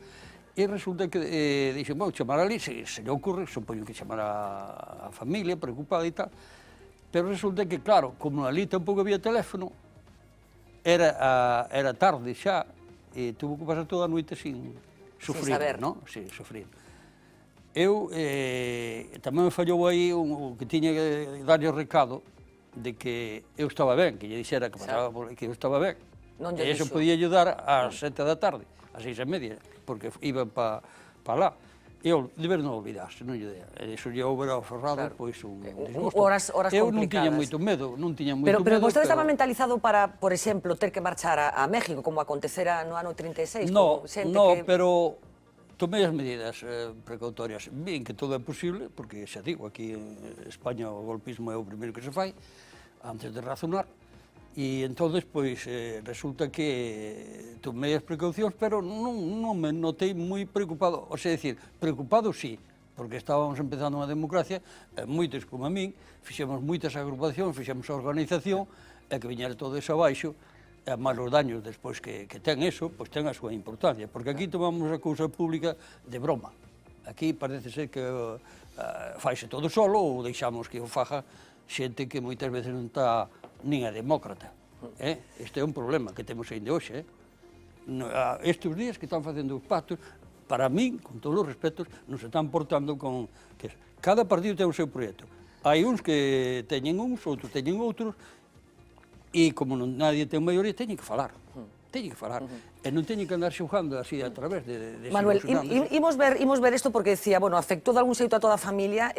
E resulta que dixen, vou chamar ali, se lle ocurre, supoño que chamar a familia, preocupada e tal, pero resulta que, claro, como ali tampouco había teléfono, era tarde xa, e tuvo que pasar toda a noite sin sufrir, non? Sin sufrir. Eu tamén me fallou aí o que tiña que darlle o recado de que eu estaba ben, que lle dixera que pasaba que eu estaba ben. E iso podía ayudar ás 7 da tarde, ás 6:30, porque iban para lá. E eu, deber non olvidarse, non lle dea. E iso lle houbera aferrado, pois, un disgusto. Horas complicadas. Eu non tiña moito medo, Pero vostede estaba mentalizado para, por exemplo, ter que marchar a México, como acontecera no ano 36? No, pero... Tomei as medidas precautorias. Vin que todo é posible, porque xa digo, aquí en España o golpismo é o primeiro que se fai, antes de razonar, e entonces, pois, resulta que tomei as precaucións, pero non me notei moi preocupado, o sea, decir, preocupado sí, porque estábamos empezando unha democracia, moitos como a min, fixemos moitas agrupacións, fixemos a organización, e que viñera todo eso abaixo, e máis os daños despois que ten eso, pois ten a súa importancia, porque aquí tomamos a cousa pública de broma. Aquí parece ser que faise todo solo ou deixamos que o faja xente que moitas veces non está nin a demócrata. Este é un problema que temos ainda hoxe. Estes días que están facendo os pactos, para min, con todos os respetos, non se están portando con... Cada partido ten o seu proxecto. Hai uns que teñen uns, outros teñen outros, e como nadie ten maioría, teñen que falar. teñen que falar, e non teñen que andar xogando así a través de Manuel, imos ver isto porque decía, bueno, afectou de algún xeito a toda a familia,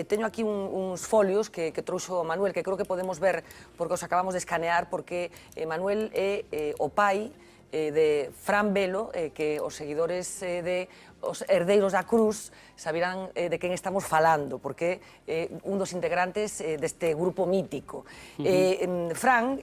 teño aquí uns folios que trouxo Manuel, que creo que podemos ver, porque os acabamos de escanear, porque Manuel é o pai de Fran Velo, que os seguidores de os herdeiros da Cruz sabirán de quen estamos falando, porque é un dos integrantes deste grupo mítico. Fran,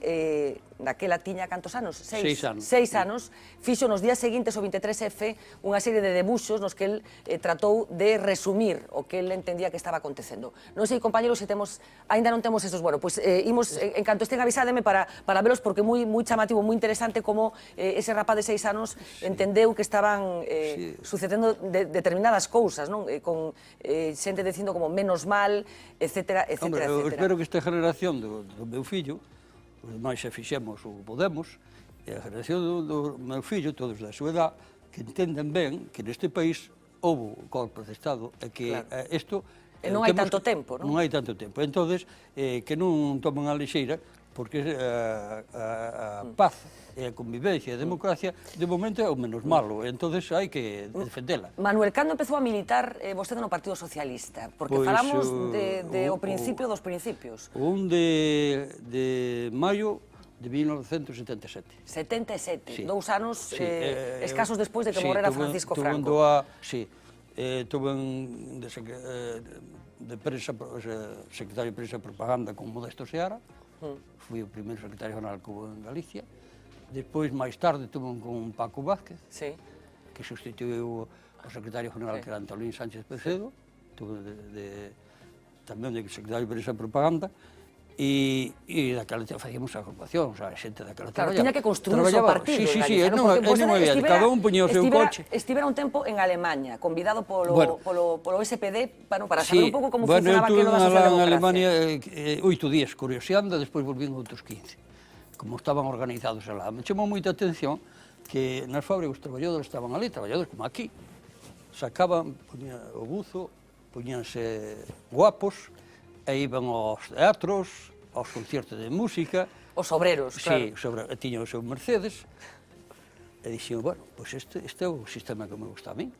daquela tiña cantos anos? 6 anos. 6 anos, fixo nos días seguintes ao 23F unha serie de debuxos nos que el tratou de resumir o que el entendía que estaba acontecendo. Non sei, compañeros, se temos, aínda non temos esos, bueno, pois imos, en canto estén avisádeme para velos, porque moi chamativo, moi interesante como ese rapaz de 6 anos entendeu que estaban sucedendo determinadas cousas, non? Con xente dicindo como menos mal, etcétera, etcétera, etcétera. Eu espero que esta generación do meu fillo, os máis xa fixemos o que podemos, e a generación do meu fillo, todos da súa edad, que entenden ben que neste país houve golpes de Estado e que isto... E non hai tanto tempo, non? Non hai tanto tempo. Entonces, que non tomen a lixeira, porque a paz e a convivencia e a democracia de momento é o menos malo, entonces hai que defendela. Manuel, cando empezou a militar vostede no Partido Socialista? Porque falamos de o principio dos principios. O 1 de maio de 1977. 77, 2 anos escasos despois de que morrera Francisco Franco. Tuve de prensa, secretario de prensa e propaganda con Modesto Seara, fui o primeiro secretario general que hubo en Galicia. Despois, máis tarde, tuve con Paco Vázquez, que sustituiu o secretario general que era Antolín Sánchez Pecedo, tuve tamén de secretario de prensa e propaganda, e daquela facíamos agrupación, a xente daquela traballaba. Claro, tiña que construir o seu partido en Galicia, non había, cada un poñía o seu coche. Estivera un tempo en Alemanha, convidado polo SPD, para saber un pouco como funcionaba aquilo da socialdemocracia. En Alemania 8 días curioseando, despois volvín outros 15. Como estaban organizados alá. Me chamou moita atención que nas fábricas os traballadores estaban ali, traballadores como aquí, sacaban, poñían o buzo, poñíanse guapos, e iban aos teatros, aos conciertos de música. Os obreros, claro. Sí, tiñan o seu Mercedes, e dixen, bueno, pois este é o sistema que me gusta a min.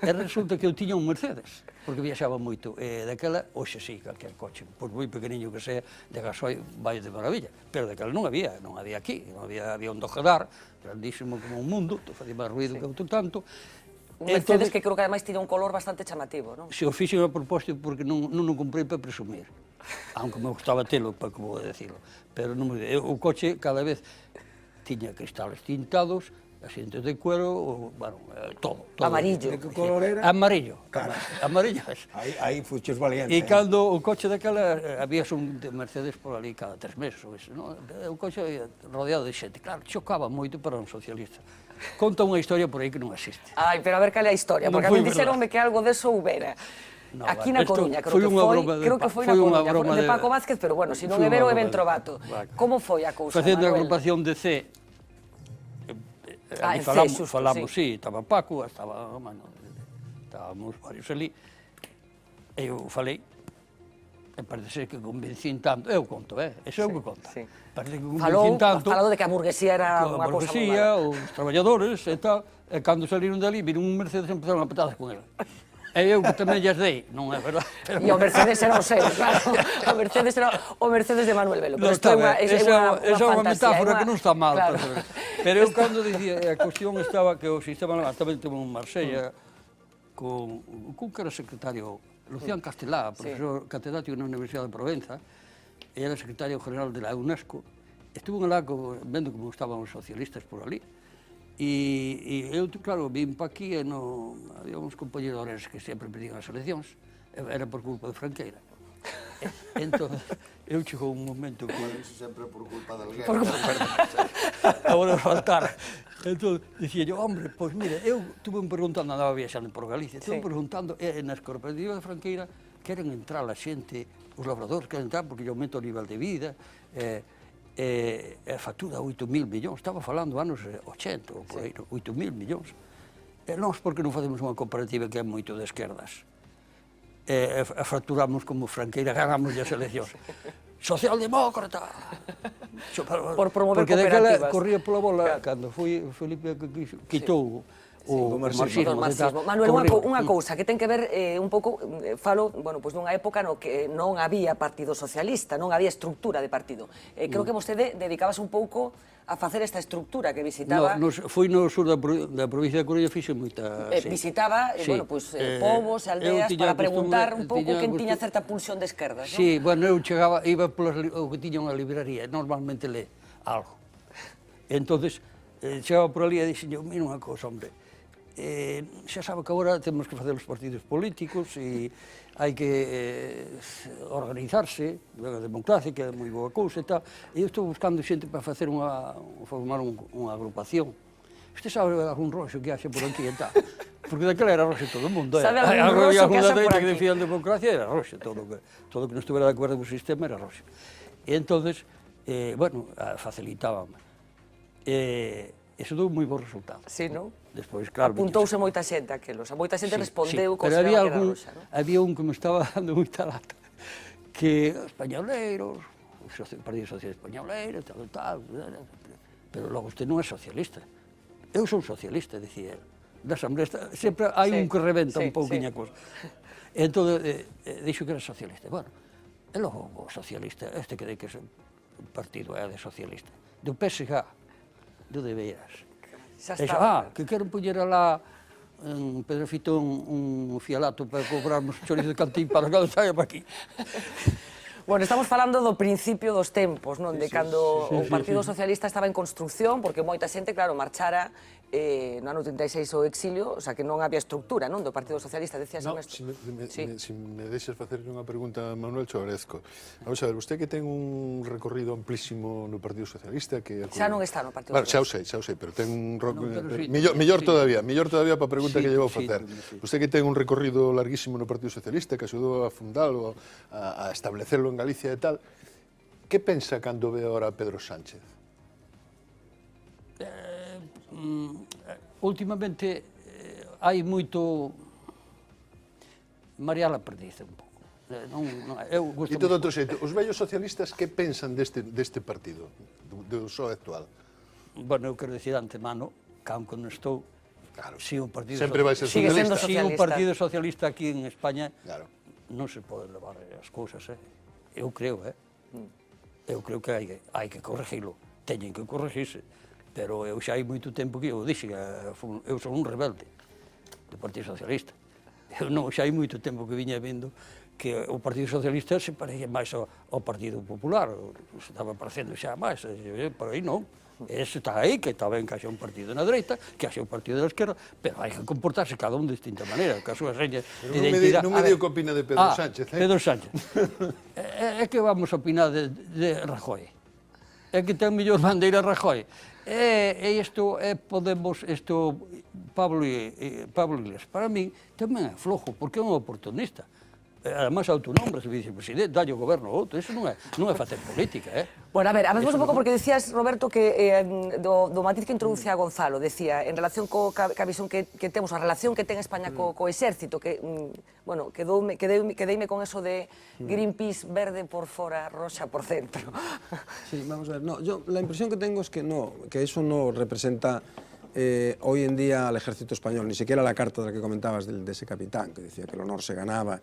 E resulta que eu tiña un Mercedes, porque viaxaba moito, e daquela, hoxe sí, calquer coche, por moi pequeniño que sea, de gasoil, vai de maravilla, pero daquela non había aquí, había un Dojedar, grandísimo como un mundo, facía máis ruido que outro tanto. Un Mercedes que creo que ademais tiña un color bastante chamativo, non? Se o fixen a propósito porque non o comprei para presumir, aunque me gustaba telo, para como decirlo, pero o coche cada vez tiña cristales tintados, asientos de cuero, bueno, todo. Amarillo. De que color era? Amarillo. Amarillo. Aí fuches valiente. E cando o coche daquela, había un Mercedes por ali cada 3 meses, o coche rodeado de xente. Claro, chocaba moito para un socialista. Conta unha historia por aí que non existe. Ai, pero a ver cal é a historia, porque a mí dixeronme que algo deso houbera. Aquí na Coruña, creo que foi na Coruña, de Paco Vázquez, pero bueno, se non é ver o é ben trovato. Como foi a cousa, Manuel? Facendo a agrupación de C, falamos, sí, estaba Paco, estábamos varios ali, e eu falei, e parece que convencín tanto, eu conto, eso é o que conta. Parece que convencín tanto... Falado de que a burguesía era unha cousa moi mala. Os traballadores e tal, e cando saliron dali, viron un Mercedes e empezaron a patadas con ele. E eu que tamén lles dei, non é verdade? E o Mercedes era o seu, claro. O Mercedes era o Mercedes de Manuel Velo. Pero isto é unha metáfora que non está mal. Pero eu cando dicía, a cuestión estaba que o sistema tamén tuvo en Marsella, con que era secretario, Lucián Castelá, profesor catedrático na Universidade de Provenza, e era secretario general de la UNESCO, estuvo alá vendo como estaban os socialistas por ali, e eu, claro, vim pa aquí e había uns compañeros que sempre pedían as eleccións, era por culpa de Franqueira. Entón, eu chegou un momento que... Iso sempre por culpa de alguén. Agora faltar. Entón, dicía yo, hombre, pois mira, eu estuve preguntando, andaba viaxando por Galicia, estuve preguntando, nas cooperativas de Franqueira, queren entrar a xente, os labradores queren entrar porque lle aumenta o nivel de vida, a factura 8.000 millóns, estaba falando anos 80, ou por aí, 8.000 millóns. E nós, porque non facemos unha cooperativa que é moito de esquerdas? Fracturamos como Franqueira, ganamos as eleccións. Socialdemócrata! por promover porque daquela cooperativas. corría pola bola, cando foi Felipe que quitou o marxismo. Manuel, unha cousa que ten que ver un pouco, falo, bueno, pois nunha época no que non había partido socialista, non había estructura de partido. Creo que vostede dedicabas un pouco a facer esta estructura que visitaba. Foi no sur da provincia de Coruña, fixe moita... Visitaba, bueno, pois, povos, aldeas, para preguntar un pouco quen tiña certa pulsión de esquerdas, non? Sí, bueno, eu chegaba, iba o que tiña unha libraría, normalmente le algo. Entonces, chegaba por ali e dixen, mira unha cousa, hombre, xa sabe que agora temos que facer os partidos políticos e hai que organizarse, a democracia, que é moi boa cousa e tal, e eu estou buscando xente para formar unha agrupación. Usted sabe algún roxo que haxe por aquí e tal? Porque daquela era roxo todo o mundo. Sabe algún roxo que haxe por aquí? Que decían democracia era roxo, todo que non estuvera de acordo co sistema era roxo. E entonces, bueno, facilitábame. Eso deu moi bons resultados. Sí, non? Despois, claro... Apuntouse moita xente aquelos, moita xente respondeu pero consideraba que era roxa, non? había un que me estaba dando moita lata, que españoleiros, o Partido Social Españoleiro, tal, pero logo usted non é socialista. Eu son socialista, dicía él. Da Asamblea sempre hai un que rebenta un pouquinho a cousa. Entón, dixo que era socialista. Bueno, e logo o socialista, este que é un partido de socialista, do PSG, do de Beiras. Xa está. Que queren poñer alá en Pedro Fitón un fialato para cobrarmos chorizo de cantín para cando saia para aquí. Bueno, estamos falando do principio dos tempos, non? De cando o Partido Socialista estaba en construcción, porque moita xente, claro, marchara no ano 36 ao exilio, o sea, que non había estructura, non? Do Partido Socialista, decías no, Ernesto. Si me deixas facerle unha pregunta a Manuel, cho agradezco. Vamos a ver, usted que ten un recorrido amplísimo no Partido Socialista, que... Xa non está no Partido Socialista. Xa o sei, pero ten un... Mellor todavía para a pregunta que lle vou facer. Usted que ten un recorrido larguísimo no Partido Socialista, que axudou a fundalo, a establecerlo en Galicia e tal, que pensa cando ve ahora a Pedro Sánchez? Últimamente hai moito María la perdiz un pouco. E todo outro xeito, os vellos socialistas que pensan deste partido, do PSOE actual? Bueno, eu quero dicir de antemano, que aunque non estou, si un partido socialista aquí en España non se pode levar as cousas, eu creo, que hai que corregilo, teñen que corregirse. Pero eu xa hai moito tempo que eu dixen, eu son un rebelde do Partido Socialista. Xa hai moito tempo que viña vendo que o Partido Socialista se parece máis ao Partido Popular, se estaba parecendo xa máis, por aí non. Ese está aí, que está ben que haxa un partido na dereita, que haxa un partido da esquerda, pero hai que comportarse cada un de distinta maneira, que a súa seña de identidade... Non me digo que opina de Pedro Sánchez, Pedro Sánchez. É que vamos a opinar de Rajoy. É que ten mellor bandeira Rajoy. E isto é Podemos, Pablo Iglesias, para mí tamén é flojo, porque é un oportunista. Además, autonombres, vicepresidente, dalle o goberno a outro, eso non é facer política, Bueno, a ver, hablemos un pouco, porque decías, Roberto, que do matiz que introducía Gonzalo, decía, en relación ca visión que temos, a relación que ten España co exército, que, bueno, quedeime con eso de Greenpeace verde por fora, roxa por dentro. Sí, vamos a ver, no, yo la impresión que tengo es que no, que eso no representa hoy en día al ejército español, ni siquiera la carta de la que comentabas de ese capitán, que decía que el honor se ganaba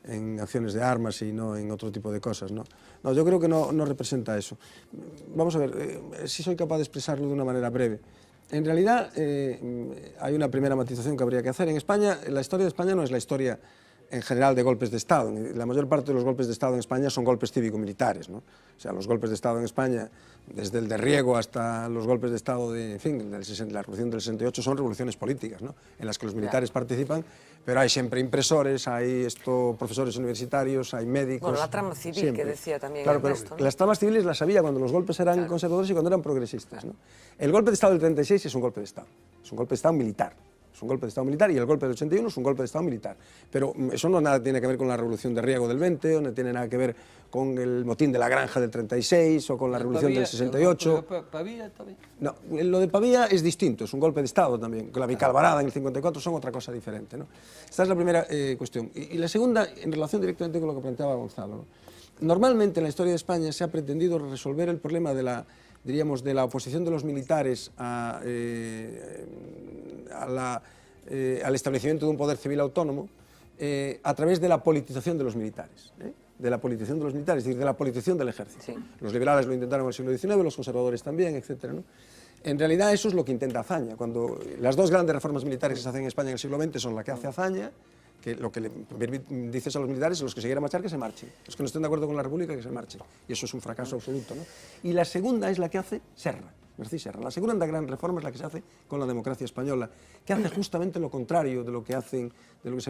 en acciones de armas y no en otro tipo de cosas, ¿no? No, yo creo que no representa eso. Vamos a ver, si soy capaz de expresarlo de una manera breve. En realidad, hay una primera matización que habría que hacer. En España, la historia de España no es la historia en general de golpes de Estado. La mayor parte de los golpes de Estado en España son golpes cívico-militares, ¿no? O sea, los golpes de Estado en España, desde el de Riego hasta los golpes de Estado de, en fin, la revolución del 68, son revoluciones políticas, ¿no? En las que los militares participan, pero hay siempre impresores, hay profesores universitarios, hay médicos... Bueno, la trama civil siempre, que decía también Ernesto, ¿no? Las tramas civiles las había cuando los golpes eran conservadores y cuando eran progresistas, ¿no? El golpe de Estado del 36 es un golpe de Estado, es un golpe de Estado militar. Es un golpe de Estado militar y el golpe del 81 es un golpe de Estado militar. Pero eso no nada tiene que ver con la revolución de Riego del 20, o no tiene nada que ver con el motín de la Granja del 36 o con la revolución del 68. Pavía también. No, lo de Pavía es distinto, es un golpe de Estado también. La Vicalvarada en el 54 son otra cosa diferente, ¿no? Esta es la primera cuestión. Y la segunda, en relación directamente con lo que planteaba Gonzalo, ¿no? Normalmente en la historia de España se ha pretendido resolver el problema de la, diríamos, de la oposición de los militares al establecimiento de un poder civil autónomo a través de la politización de los militares. De la politización de los militares, es decir, de la politización del ejército. Sí. Los liberales lo intentaron en el siglo XIX, los conservadores también, etc., ¿no? En realidad eso es lo que intenta Azaña. Cuando las dos grandes reformas militares que se hacen en España en el siglo XX son la que hace Azaña, que lo que le dices a los militares, a los que se quieran marchar, que se marchen. Los que no estén de acuerdo con la República, que se marchen. Y eso es un fracaso absoluto, ¿no? Y la segunda es la que hace Serra, Narcís Serra. La segunda gran reforma es la que se hace con la democracia española, que hace justamente lo contrario de lo que se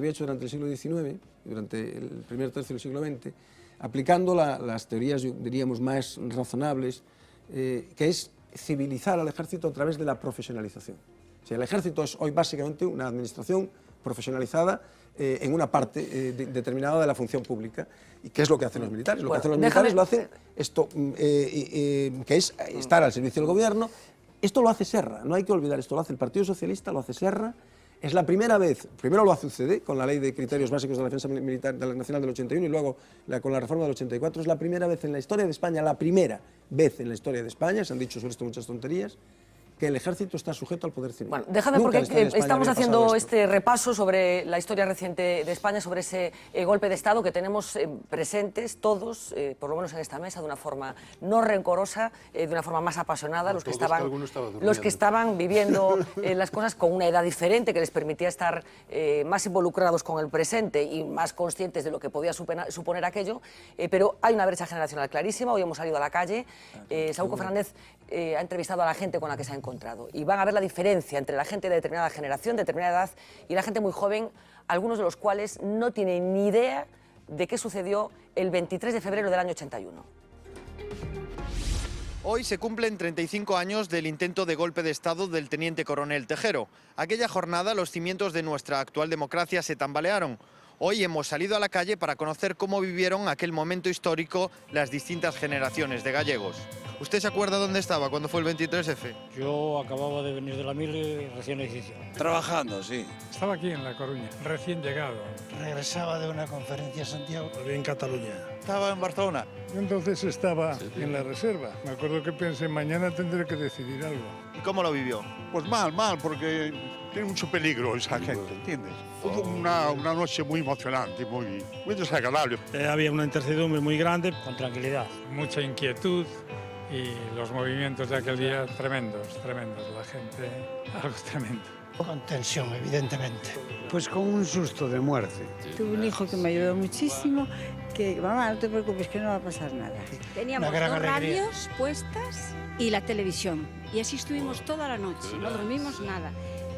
había hecho durante el siglo XIX, durante el primer tercio del siglo XX, aplicando las teorías, diríamos, más razonables, que es civilizar al ejército a través de la profesionalización. O sea, el ejército es hoy básicamente una administración profesionalizada en una parte determinada de la función pública. ¿Y qué es lo que hacen los militares? Lo que hacen los militares lo hacen esto, que es estar al servicio del gobierno. Esto lo hace Serra, no hay que olvidar, esto lo hace el Partido Socialista, lo hace Serra. Es la primera vez, primero lo hace UCD con la Ley de Criterios Básicos de la Defensa Militar Nacional del 81 y luego con la reforma del 84, es la primera vez en la historia de España, la primera vez en la historia de España, se han dicho sobre esto muchas tonterías, que el ejército está sujeto al poder civil. Bueno, déjame porque estamos haciendo este repaso sobre la historia reciente de España, sobre ese golpe de Estado que tenemos presentes todos, por lo menos en esta mesa, de una forma no rencorosa, de una forma más apasionada, los que estaban viviendo las cosas con una edad diferente que les permitía estar más involucrados con el presente y más conscientes de lo que podía suponer aquello, pero hay una brecha generacional clarísima. Hoy hemos salido a la calle, Saúco Fernández ha entrevistado a la gente con la que se ha encontrado y van a ver la diferencia entre la gente de determinada generación, de determinada edad y la gente muy joven, algunos de los cuales no tienen ni idea de qué sucedió el 23 de febrero del año 81. Hoy se cumplen 35 años del intento de golpe de Estado del teniente coronel Tejero. Aquella jornada los cimientos de nuestra actual democracia se tambalearon. Hoy hemos salido a la calle para conocer cómo vivieron aquel momento histórico las distintas generaciones de gallegos. ¿Usted se acuerda dónde estaba cuando fue el 23F? Yo acababa de venir de la mili recién edición. Trabajando, sí. Estaba aquí en La Coruña, recién llegado. Regresaba de una conferencia a Santiago. Volví en Cataluña. Estaba en Barcelona. Yo entonces estaba en la reserva. Me acuerdo que pensé, mañana tendré que decidir algo. ¿Y cómo lo vivió? Pues mal, porque tiene mucho peligro esa gente, ¿entiendes? Fue una noche muy emocionante, muy desagradable. Había una incertidumbre muy grande. Con tranquilidad. Mucha inquietud y los movimientos de aquel día tremendos. La gente, algo tremendo. Con tensión, evidentemente. Pues con un susto de muerte. Tuve un hijo que me ayudó muchísimo, que mamá, no te preocupes, que no va a pasar nada. Teníamos dos radios puestas y la televisión. Y así estuvimos toda la noche, no dormimos nada.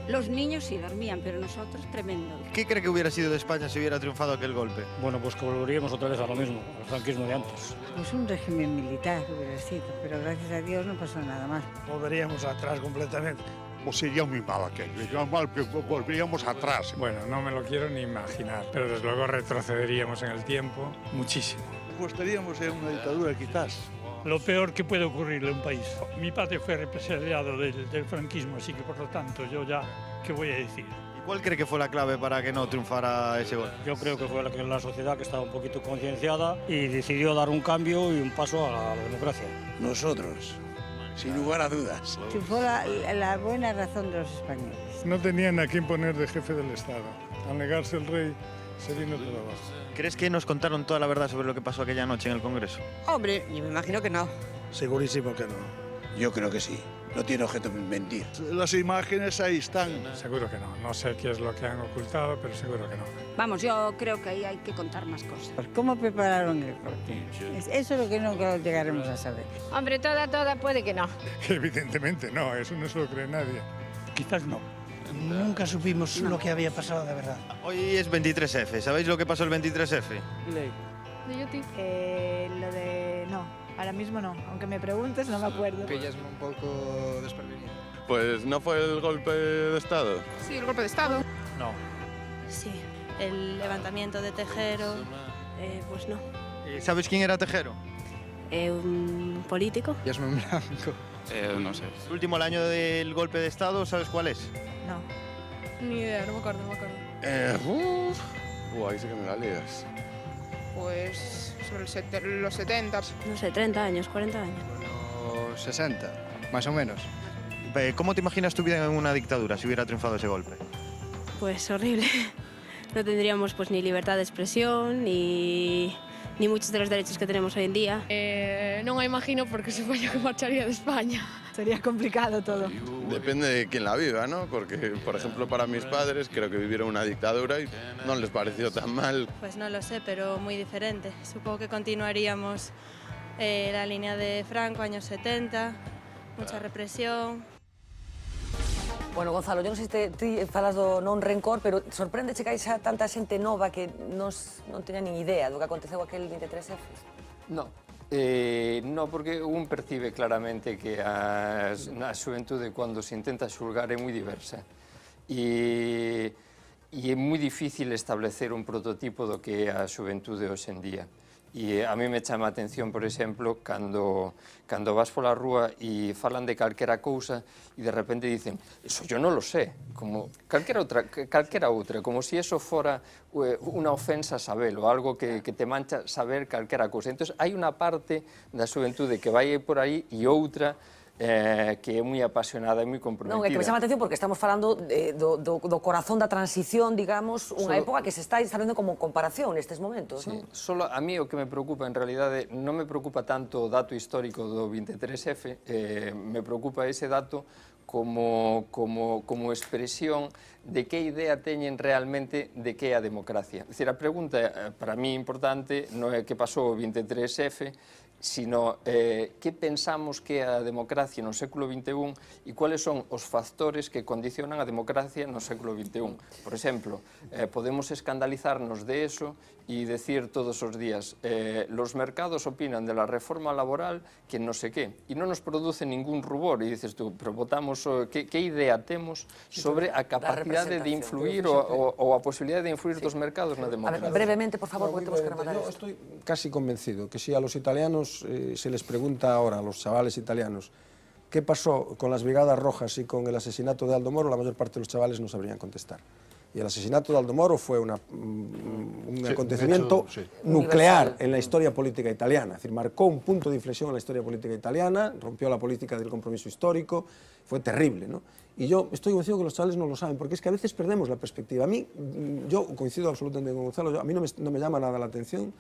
Los niños sí dormían, pero nosotros tremendo. ¿Qué cree que hubiera sido de España si hubiera triunfado aquel golpe? Bueno, pues que volveríamos otra vez a lo mismo, al franquismo de antes. Pues un régimen militar hubiera sido, pero gracias a Dios no pasó nada más. Volveríamos atrás completamente. Pues sería muy mal aquello, sería mal que volveríamos atrás. Bueno, no me lo quiero ni imaginar, pero desde luego retrocederíamos en el tiempo muchísimo. Pues estaríamos en una dictadura quizás. Lo peor que puede ocurrirle a un país. Mi padre fue represaliado del franquismo, así que por lo tanto yo ya, ¿qué voy a decir? ¿Y cuál cree que fue la clave para que no triunfara ese golpe? Yo creo que fue la sociedad que estaba un poquito concienciada y decidió dar un cambio y un paso a la democracia. Nosotros, sin lugar a dudas. Triunfó la buena razón de los españoles. No tenían a quién poner de jefe del Estado. Al negarse el rey, se vino todo abajo. ¿Crees que nos contaron toda la verdad sobre lo que pasó aquella noche en el Congreso? Hombre, yo me imagino que no. Segurísimo que no. Yo creo que sí. No tiene objeto mentir. Las imágenes ahí están. Seguro que no. No sé qué es lo que han ocultado, pero seguro que no. Vamos, yo creo que ahí hay que contar más cosas. ¿Cómo prepararon el golpe? Eso es lo que nunca llegaremos a saber. Hombre, toda puede que no. Evidentemente no, eso no se lo cree nadie. Quizás no. Nunca supimos lo que había pasado de verdad. Hoy es 23F. ¿Sabéis lo que pasó el 23F? ¿De Yuti? Lo de... no, ahora mismo no. Aunque me preguntes, no me acuerdo. Pillas un poco desprevenido. Pues no fue el golpe de Estado. Sí, el golpe de Estado. No. Sí, el levantamiento de Tejero, pues no. ¿Sabes quién era Tejero? Un político. Ya es un blanco. No sé. El último, el año del golpe de Estado, ¿sabes cuál es? No. Ni idea, no me acuerdo. Ahí sí que me la lías. Pues sobre los 70. No sé, 30 años, 40 años. Los 60, más o menos. ¿Cómo te imaginas tu vida en una dictadura si hubiera triunfado ese golpe? Pues horrible. No tendríamos pues ni libertad de expresión, ni muchos de los derechos que tenemos hoy en día. Non a imagino porque supoño que marcharía de España. Sería complicado todo. Depende de quién la viva, ¿no? Porque, por ejemplo, para mis padres creo que vivieron una dictadura y no les pareció tan mal. Pues no lo sé, pero muy diferente. Supongo que continuaríamos la línea de Franco, años 70, mucha represión. Bueno, Gonzalo, yo non sei se ti falas do non rencor, pero sorprende que hai xa tanta xente nova que non teña nin idea do que aconteceu aquel 23F? No, no, porque un percibe claramente que a xuventude cando se intenta xulgar é moi diversa e é moi difícil establecer un prototipo do que é a xuventude hoxe en día. E a mí me chama a atención, por exemplo, cando vas pola rúa e falan de calquera cousa e de repente dicen, eso yo non lo sé, como calquera outra, como si eso fora unha ofensa sabelo, algo que te mancha saber calquera cousa. Entón, hai unha parte da xuventude que vai por aí e outra que é moi apasionada e moi comprometida. Non, é que me chama a atención porque estamos falando do corazón da transición, digamos, unha época que se está vendo como comparación nestes momentos, non? Solo a mí o que me preocupa, en realidade, non me preocupa tanto o dato histórico do 23F, me preocupa ese dato como expresión de que idea teñen realmente de que é a democracia. É dicir, a pregunta para mí importante non é que pasou o 23F, sino que pensamos que é a democracia no século XXI e cuáles son os factores que condicionan a democracia no século XXI. Por exemplo, podemos escandalizarnos de eso y decir todos os días los mercados opinan de la reforma laboral que no sé qué, y non nos produce ningún rubor, e dices tú, pero votamos, que idea temos sobre a capacidade de influir ou a posibilidade de influir dos mercados na democracia? A ver, brevemente, por favor, porque temos que rematar Yo esto. estoy casi convencido que si a los italianos se les pregunta ahora, a los chavales italianos, qué pasó con las Brigadas Rojas y con el asesinato de Aldo Moro, la mayor parte de los chavales no sabrían contestar. Y el asesinato de Aldo Moro fue un acontecimiento nuclear en la historia política italiana. Es decir, marcó un punto de inflexión en la historia política italiana, rompió la política del compromiso histórico, fue terrible, ¿no? Y yo estoy convencido que los chavales no lo saben, porque es que a veces perdemos la perspectiva. A mí, yo coincido absolutamente con Gonzalo, a mí no me llama nada la atención.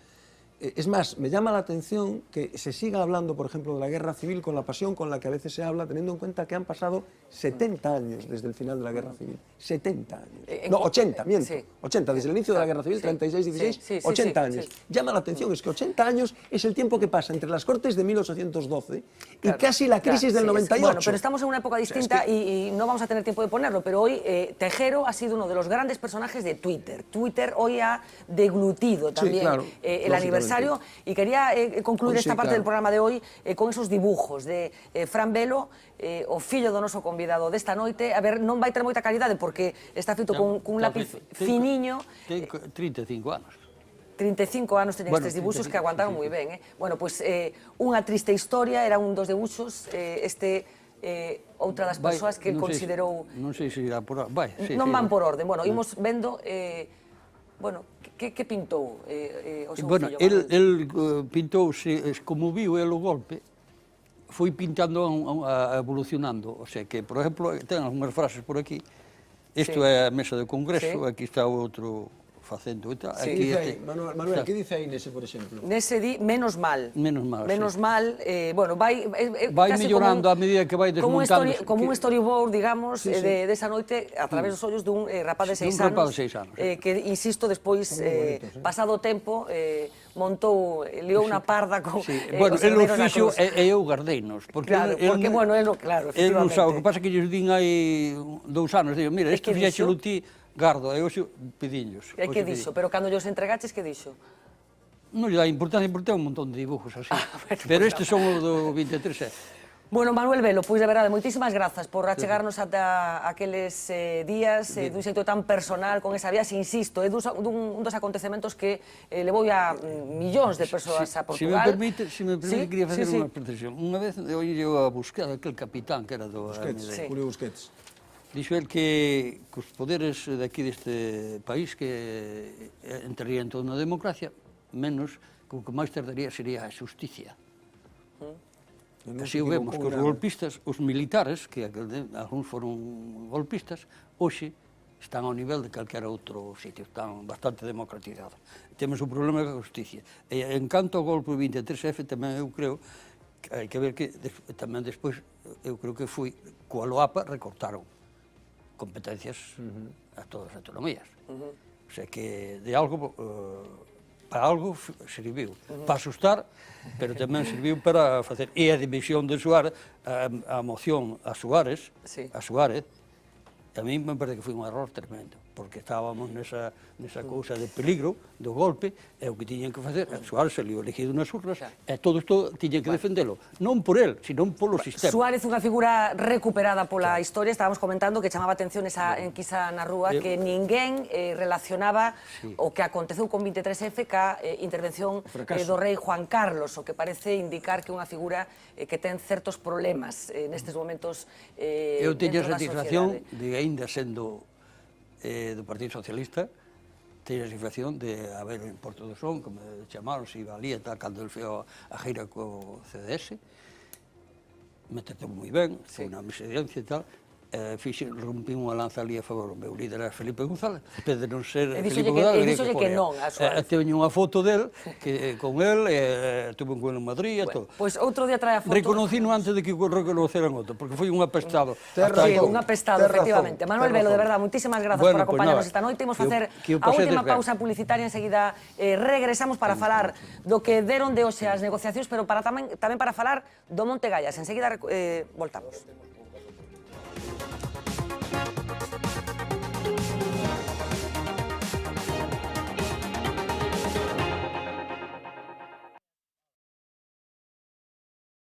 Es más, me llama la atención que se siga hablando, por ejemplo, de la guerra civil con la pasión con la que a veces se habla, teniendo en cuenta que han pasado 70 años desde el final de la guerra civil. 70 años. No, 80, miento. Sí. 80, desde el inicio de la guerra civil, 36, 16, 80 años. Llama la atención, es que 80 años es el tiempo que pasa entre las Cortes de 1812 y casi la crisis del 98. Bueno, pero estamos en una época distinta y no vamos a tener tiempo de ponerlo, pero hoy Tejero ha sido uno de los grandes personajes de Twitter. Twitter hoy ha deglutido también el aniversario. Y quería concluir esta parte del programa de hoy con esos dibujos de Fran Velo, o fillo do noso convidado desta noite. A ver, non vai ter moita calidade porque está feito cun lápiz finiño. Ten 35 anos. 35 anos teñen estes dibuxos que aguantaron moi ben. Bueno, pois unha triste historia, era un dos debuxos, outra das persoas que considerou... Non sei se irá por orden. Non van por orden. Bueno, imos vendo... Bueno, que pintou o seu fillo? El pintou, como viu el o golpe, foi pintando, evolucionando. O sea que, por exemplo, ten algunhas frases por aquí. Isto é a mesa do Congreso, aquí está o outro facendo e tal. Manuel, que dice aí nese, por exemplo? Nese di menos mal. Menos mal, menos mal, bueno, vai mellorando a medida que vai desmontando. Como un storyboard, digamos, desa noite a través dos ollos dun rapaz de 6 anos. Que, insisto, despois, pasado o tempo, montou, liou unha parda con... Bueno, el o fixo e eu gardeinos. Claro, porque, bueno, claro, El efectivamente. non sabe, o que pasa que lles din aí 2 anos, digo, mira, isto fixéchelo ti, gardo, e hoxe pediños. E que dixo? Pero cando llos entregaches, que dixo? Non lle dá importancia, porque ten un montón de dibujos así. Pero estes son os do 23F. Bueno, Manuel Velo, pois de verdade, moitísimas grazas por achegarnos ata aqueles días dun xeito tan personal, con esa viaxe, insisto, é un dos acontecementos que levou a millóns de persoas a Portugal. Se me permite, quería facer unha precisión. Unha vez, oí eu a buscar aquel capitán que era do... Julio Busquets. Dixo el que os poderes daqui deste país que entrarían todo na democracia, menos que o que máis tardaría sería a xusticia. Non Así se o vemos, que equivocou os nada. golpistas, os militares, que algúns foron golpistas, hoxe están ao nivel de calquera outro sitio, están bastante democratizados. Temos un problema con a justicia. E en canto ao golpe 23F, tamén eu creo que hai que ver que tamén despois, eu creo que foi, coa LOAPA recortaron competencias a todas as autonomías. O sea que de algo, para algo serviu. Para asustar, pero tamén serviu para facer. E a dimisión de Suárez, a moción a Suárez, a mí me parece que foi un error tremendo, porque estábamos nesa cousa de peligro, do golpe, e o que tiñen que facer, Suárez saliu elegido nas urnas, e todo isto tiñen que defendelo, non por el, sino polo sistema. Suárez, unha figura recuperada pola historia, estábamos comentando que chamaba atención esa enquisa na rúa, que ninguén relacionaba o que aconteceu con 23F ca intervención do rei Juan Carlos, o que parece indicar que é unha figura que ten certos problemas nestes momentos eu teño a dentro da satisfacción sociedade. de, aínda sendo do Partido Socialista, teño a satisfacción de haber en Porto do Son, como chamaron, se valía tal, cando el feo a gira co CDS, me tratou moi ben, foi unha miseriancia e tal, rompí unha lanza ali a favor, o meu líder era Felipe González, de non ser Felipe González, dixolle que non a Suárez. Teño unha foto del, con el, estuve con el en Madrid e todo. Pois outro día trae a foto. Reconocino antes de que reconoceran outro, porque foi un apestado. Sí, un apestado, efectivamente. Manuel Velo, de verdad, muitísimas grazas por acompañarnos esta noite. Imos facer a última pausa publicitaria, enseguida regresamos para falar do que deron de hoxe as negociacións, pero tamén para falar do Monte Gallas. Enseguida voltamos.